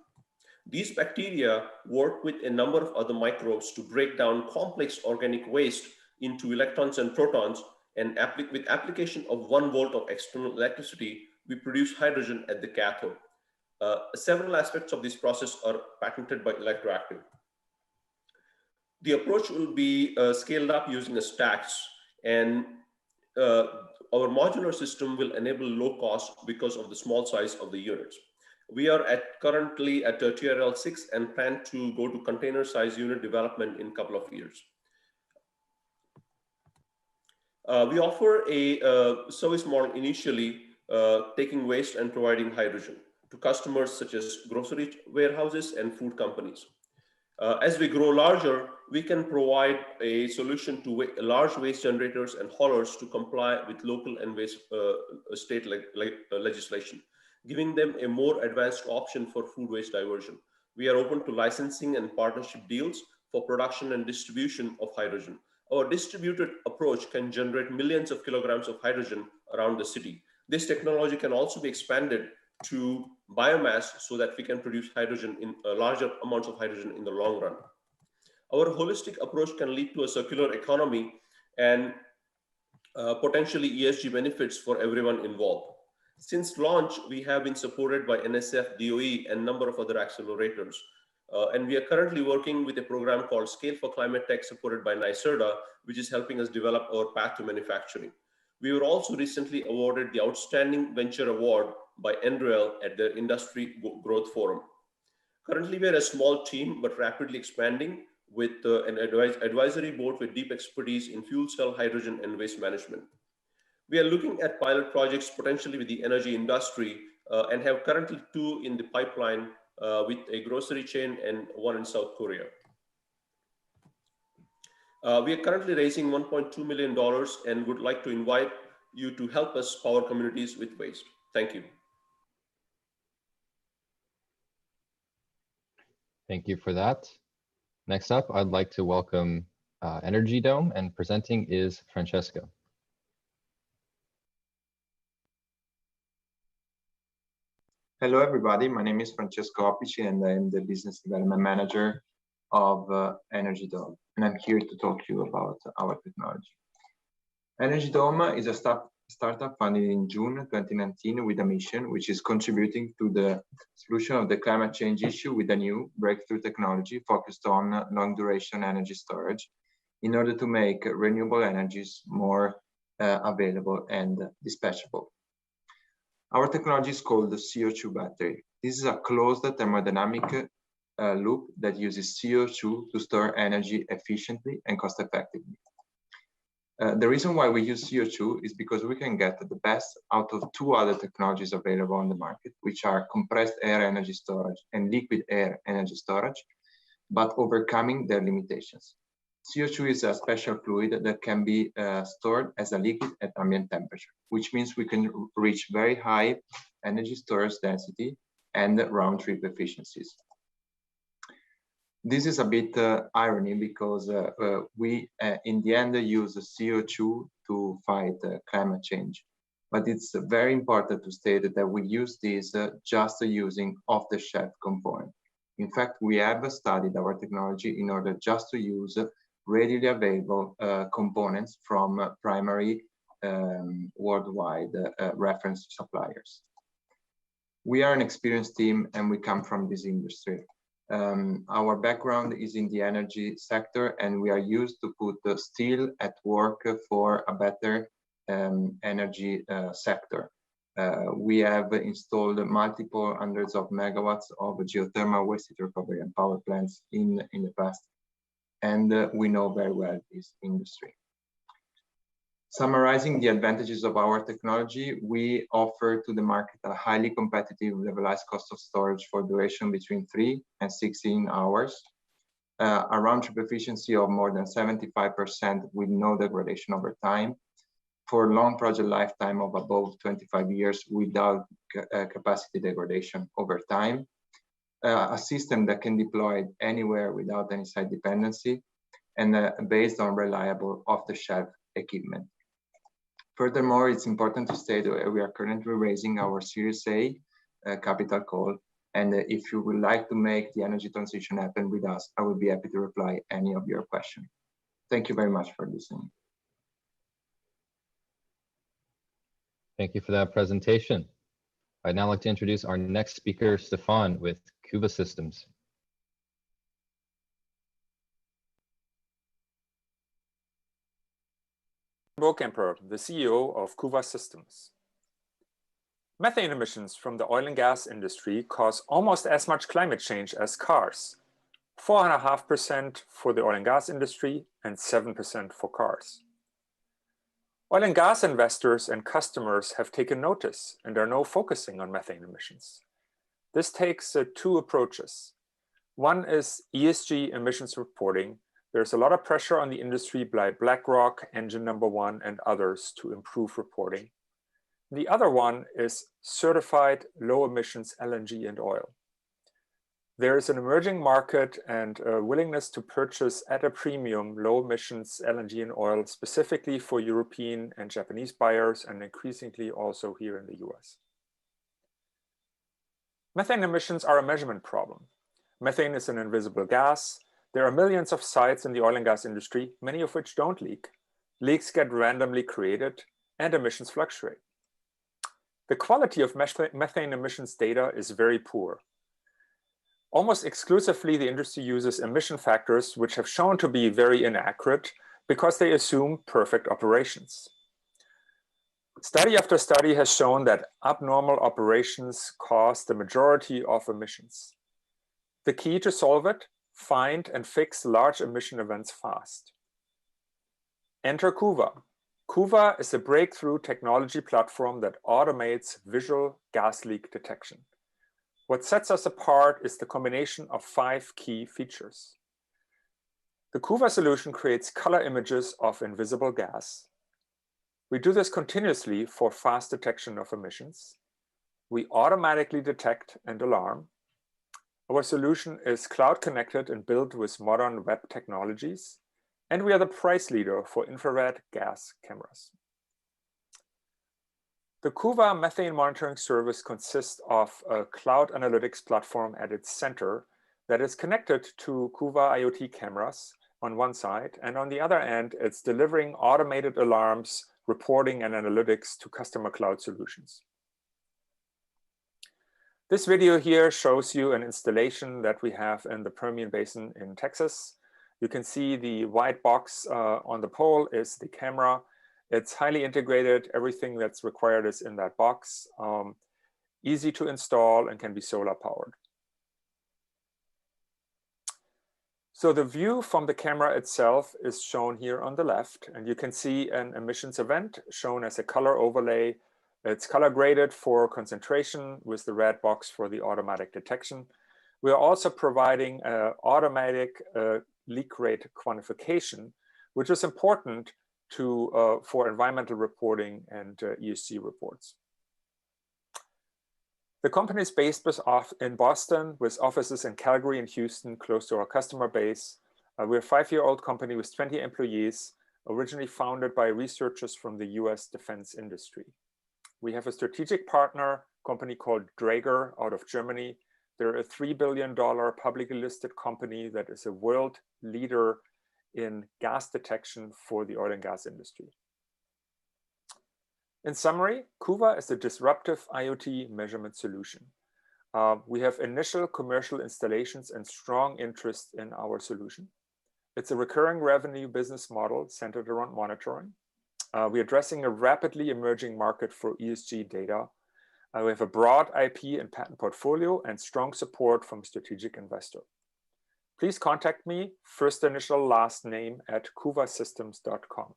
These bacteria work with a number of other microbes to break down complex organic waste into electrons and protons, and with application of 1 volt of external electricity, we produce hydrogen at the cathode. Several aspects of this process are patented by Electro-active. The approach will be scaled up using the stacks, and our modular system will enable low cost because of the small size of the units. We are currently at TRL 6 and plan to go to container size unit development in a couple of years. We offer a service model initially taking waste and providing hydrogen to customers such as grocery warehouses and food companies. As we grow larger, we can provide a solution to large waste generators and haulers to comply with local and state legislation, giving them a more advanced option for food waste diversion. We are open to licensing and partnership deals for production and distribution of hydrogen. Our distributed approach can generate millions of kilograms of hydrogen around the city. This technology can also be expanded to biomass so that we can produce hydrogen in larger amounts of hydrogen in the long run. Our holistic approach can lead to a circular economy and potentially ESG benefits for everyone involved. Since launch, we have been supported by NSF, DOE, and a number of other accelerators. And we are currently working with a program called Scale for Climate Tech, supported by NYSERDA, which is helping us develop our path to manufacturing. We were also recently awarded the Outstanding Venture Award by NREL at their Industry Growth Forum. Currently, we are a small team, but rapidly expanding with an advisory board with deep expertise in fuel cell, hydrogen, and waste management. We are looking at pilot projects potentially with the energy industry and have currently 2 in the pipeline with a grocery chain and 1 in South Korea. We are currently raising $1.2 million and would like to invite you to help us power communities with waste. Thank you. Thank you for that. Next up, I'd like to welcome Energy Dome, and presenting is Francesco. Hello, everybody. My name is Francesco Oppici, and I'm the Business Development Manager of Energy Dome. And I'm here to talk to you about our technology. Energy Dome is a startup founded in June 2019 with a mission which is contributing to the solution of the climate change issue with a new breakthrough technology focused on long duration energy storage in order to make renewable energies more available and dispatchable. Our technology is called the CO2 battery. This is a closed thermodynamic loop that uses CO2 to store energy efficiently and cost effectively. The reason why we use CO2 is because we can get the best out of 2 other technologies available on the market, which are compressed air energy storage and liquid air energy storage, but overcoming their limitations. CO2 is a special fluid that can be stored as a liquid at ambient temperature, which means we can reach very high energy storage density and round-trip efficiencies. This is a bit irony because we, in the end, use CO2 to fight climate change. But it's very important to state that we use this just using off-the-shelf components. In fact, we have studied our technology in order just to use readily available components from primary worldwide reference suppliers. We are an experienced team and we come from this industry. Our background is in the energy sector and we are used to put steel at work for a better energy sector. We have installed multiple hundreds of megawatts of geothermal waste heat recovery and power plants in the past. And we know very well this industry. Summarizing the advantages of our technology, we offer to the market a highly competitive levelized cost of storage for duration between 3 and 16 hours, a round-trip efficiency of more than 75% with no degradation over time, for long project lifetime of above 25 years without capacity degradation over time, a system that can deploy anywhere without any site dependency, and based on reliable off-the-shelf equipment. Furthermore, it's important to state that we are currently raising our Series A capital call, and if you would like to make the energy transition happen with us, I will be happy to reply any of your questions. Thank you very much for listening. Thank you for that presentation. I'd now like to introduce our next speaker, Stefan with Kuva Systems. Kemper, the CEO of Kuva Systems. Methane emissions from the oil and gas industry cause almost as much climate change as cars. 4.5% for the oil and gas industry and 7% for cars. Oil and gas investors and customers have taken notice and are now focusing on methane emissions. This takes 2 approaches. One is ESG emissions reporting. There's a lot of pressure on the industry by BlackRock, Engine No. 1, and others to improve reporting. The other one is certified low emissions LNG and oil. there is an emerging market and a willingness to purchase at a premium low emissions LNG and oil, specifically for European and Japanese buyers, and increasingly also here in the US. Methane emissions are a measurement problem. Methane is an invisible gas. There are millions of sites in the oil and gas industry, many of which don't leak. Leaks get randomly created and emissions fluctuate. The quality of methane emissions data is very poor. Almost exclusively, the industry uses emission factors, which have shown to be very inaccurate because they assume perfect operations. Study after study has shown that abnormal operations cause the majority of emissions. The key to solve it: find and fix large emission events fast. Enter Kuva. Kuva is a breakthrough technology platform that automates visual gas leak detection. What sets us apart is the combination of 5 key features. The Kuva solution creates color images of invisible gas. We do this continuously for fast detection of emissions. We automatically detect and alarm. Our solution is cloud connected and built with modern web technologies. And we are the price leader for infrared gas cameras. The Kuva methane monitoring service consists of a cloud analytics platform at its center that is connected to Kuva IoT cameras on one side, and on the other end, it's delivering automated alarms, reporting, and analytics to customer cloud solutions. This video here shows you an installation that we have in the Permian Basin in Texas. You can see the white box on the pole is the camera. It's highly integrated. Everything that's required is in that box. Easy to install and can be solar powered. So the view from the camera itself is shown here on the left, and you can see an emissions event shown as a color overlay. It's color graded for concentration with the red box for the automatic detection. We are also providing automatic leak rate quantification, which is important for environmental reporting and ESG reports. The company is based in Boston with offices in Calgary and Houston, close to our customer base. We're a 5-year-old company with 20 employees, originally founded by researchers from the US defense industry. We have a strategic partner company called Draeger out of Germany. They're a $3 billion publicly listed company that is a world leader in gas detection for the oil and gas industry. In summary, Kuva is a disruptive IoT measurement solution. We have initial commercial installations and strong interest in our solution. It's a recurring revenue business model centered around monitoring. We're addressing a rapidly emerging market for ESG data. We have a broad IP and patent portfolio and strong support from strategic investor. Please contact me, first initial, last name, at kuvasystems.com.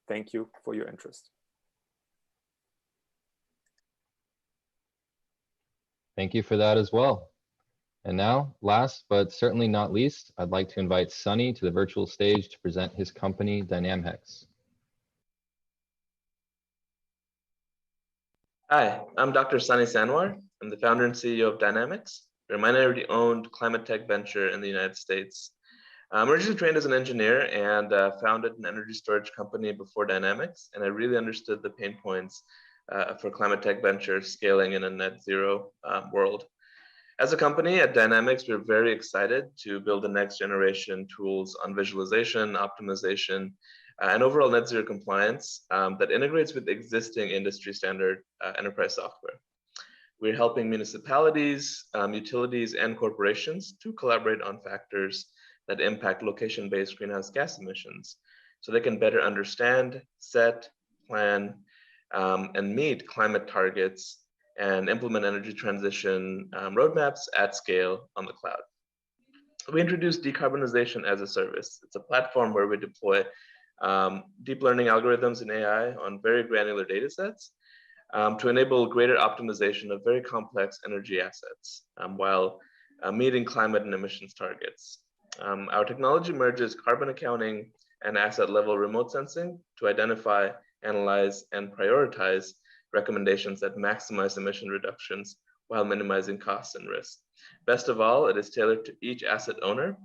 Thank you for your interest. Thank you for that as well. And now, last but certainly not least, I'd like to invite Sunny to the virtual stage to present his company, Dynamhex. Hi, I'm Dr. Sunny Sanwar. I'm the founder and CEO of Dynamhex. We're a minority-owned climate tech venture in the United States. I'm originally trained as an engineer and founded an energy storage company before Dynamhex, and I really understood the pain points for climate tech ventures scaling in a net zero world. As a company at Dynamhex, we're very excited to build the next generation tools on visualization, optimization, and overall net zero compliance that integrates with existing industry standard enterprise software. We're helping municipalities, utilities, and corporations to collaborate on factors that impact location-based greenhouse gas emissions so they can better understand, set, plan, and meet climate targets and implement energy transition roadmaps at scale on the cloud. We introduced decarbonization as a service. It's a platform where we deploy deep learning algorithms and AI on very granular data sets to enable greater optimization of very complex energy assets while meeting climate and emissions targets. Our technology merges carbon accounting and asset level remote sensing to identify, analyze, and prioritize recommendations that maximize emission reductions while minimizing costs and risk. Best of all, it is tailored to each asset owner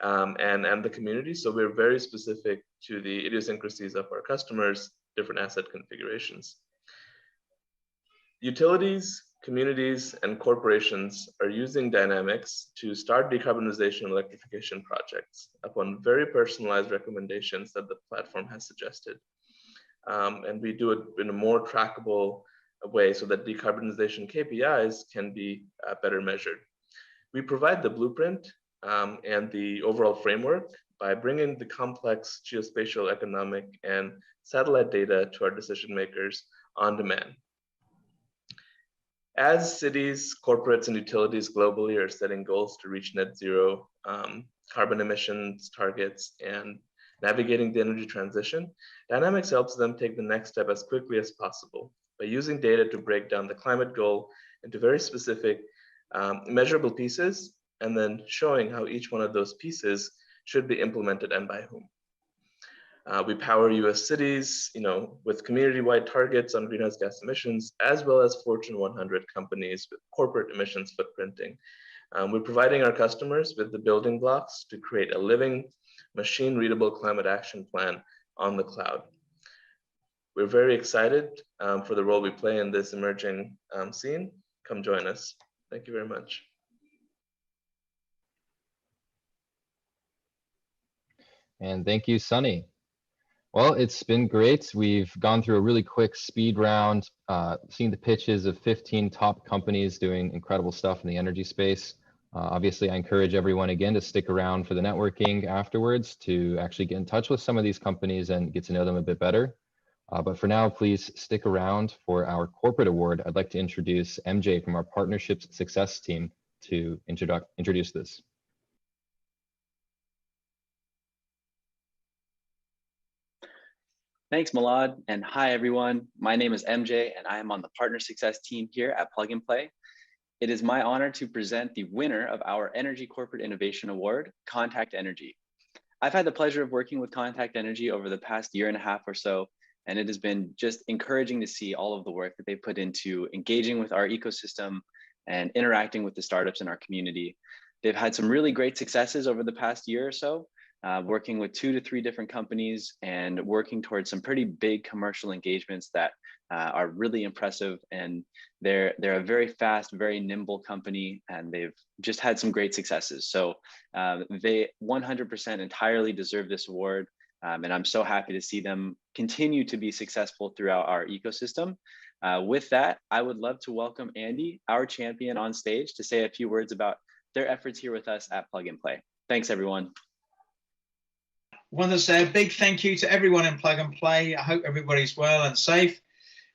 and the community. So we're very specific to the idiosyncrasies of our customers, different asset configurations. Utilities, communities, and corporations are using Dynamhex to start decarbonization and electrification projects upon very personalized recommendations that the platform has suggested. And we do it in a more trackable way so that decarbonization KPIs can be better measured. We provide the blueprint and the overall framework by bringing the complex geospatial, economic, and satellite data to our decision makers on demand. As cities, corporates, and utilities globally are setting goals to reach net zero carbon emissions targets and navigating the energy transition, Dynamhex helps them take the next step as quickly as possible by using data to break down the climate goal into very specific measurable pieces, and then showing how each one of those pieces should be implemented and by whom. We power US cities, with community-wide targets on greenhouse gas emissions, as well as Fortune 100 companies with corporate emissions footprinting. We're providing our customers with the building blocks to create a living, machine-readable climate action plan on the cloud. We're very excited for the role we play in this emerging scene. Come join us. Thank you very much. And thank you, Sunny. Well, it's been great. We've gone through a really quick speed round, seen the pitches of 15 top companies doing incredible stuff in the energy space. Obviously, I encourage everyone again to stick around for the networking afterwards to actually get in touch with some of these companies and get to know them a bit better. But for now, please stick around for our corporate award. I'd like to introduce MJ from our Partnerships Success team to introduce this. Thanks, Malad, and hi, everyone. My name is MJ, and I am on the Partner Success team here at Plug and Play. It is my honor to present the winner of our Energy Corporate Innovation Award, Konectcity. I've had the pleasure of working with Konectcity over the past year and a half or so, and it has been just encouraging to see all of the work that they put into engaging with our ecosystem and interacting with the startups in our community. They've had some really great successes over the past year or so, working with 2 to 3 different companies and working towards some pretty big commercial engagements that are really impressive. And they're a very fast, very nimble company, and they've just had some great successes. So they 100% entirely deserve this award. And I'm so happy to see them continue to be successful throughout our ecosystem. With that, I would love to welcome Andy, our champion, on stage to say a few words about their efforts here with us at Plug and Play. Thanks, everyone. I want to say a big thank you to everyone in Plug and Play. I hope everybody's well and safe.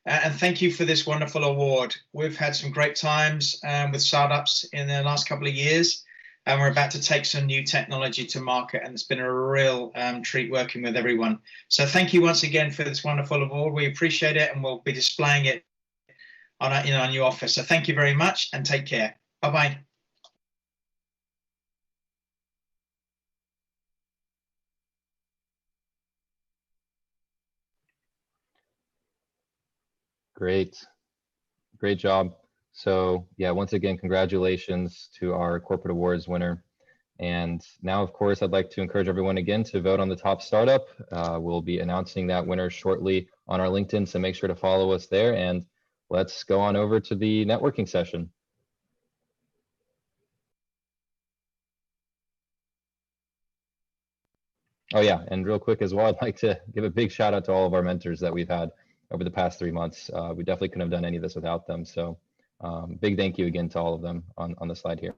And thank you for this wonderful award. We've had some great times with startups in the last couple of years, and we're about to take some new technology to market, and it's been a real treat working with everyone. So thank you once again for this wonderful award. We appreciate it, and we'll be displaying it on our new office. So thank you very much, and take care. Bye-bye. Great job. So yeah, once again, congratulations to our corporate awards winner. And now, of course, I'd like to encourage everyone again to vote on the top startup. We'll be announcing that winner shortly on our LinkedIn, so make sure to follow us there. And let's go on over to the networking session. Oh yeah, and real quick as well, I'd like to give a big shout out to all of our mentors that we've had over the past 3 months. We definitely couldn't have done any of this without them. So big thank you again to all of them on the slide here.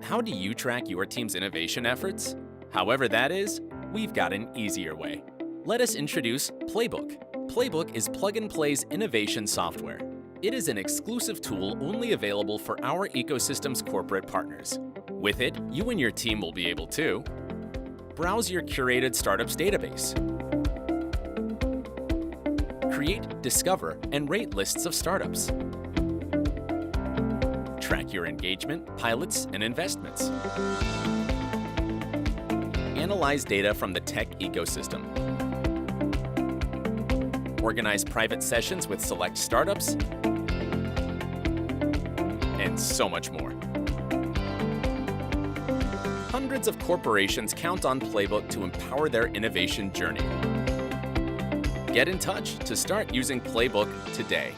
How do you track your team's innovation efforts? However that is, we've got an easier way. Let us introduce Playbook. Playbook is Plug and Play's innovation software. It is an exclusive tool only available for our ecosystem's corporate partners. With it, you and your team will be able to browse your curated startups database, create, discover, and rate lists of startups, track your engagement, pilots, and investments, analyze data from the tech ecosystem, organize private sessions with select startups, and so much more. Hundreds of corporations count on Playbook to empower their innovation journey. Get in touch to start using Playbook today.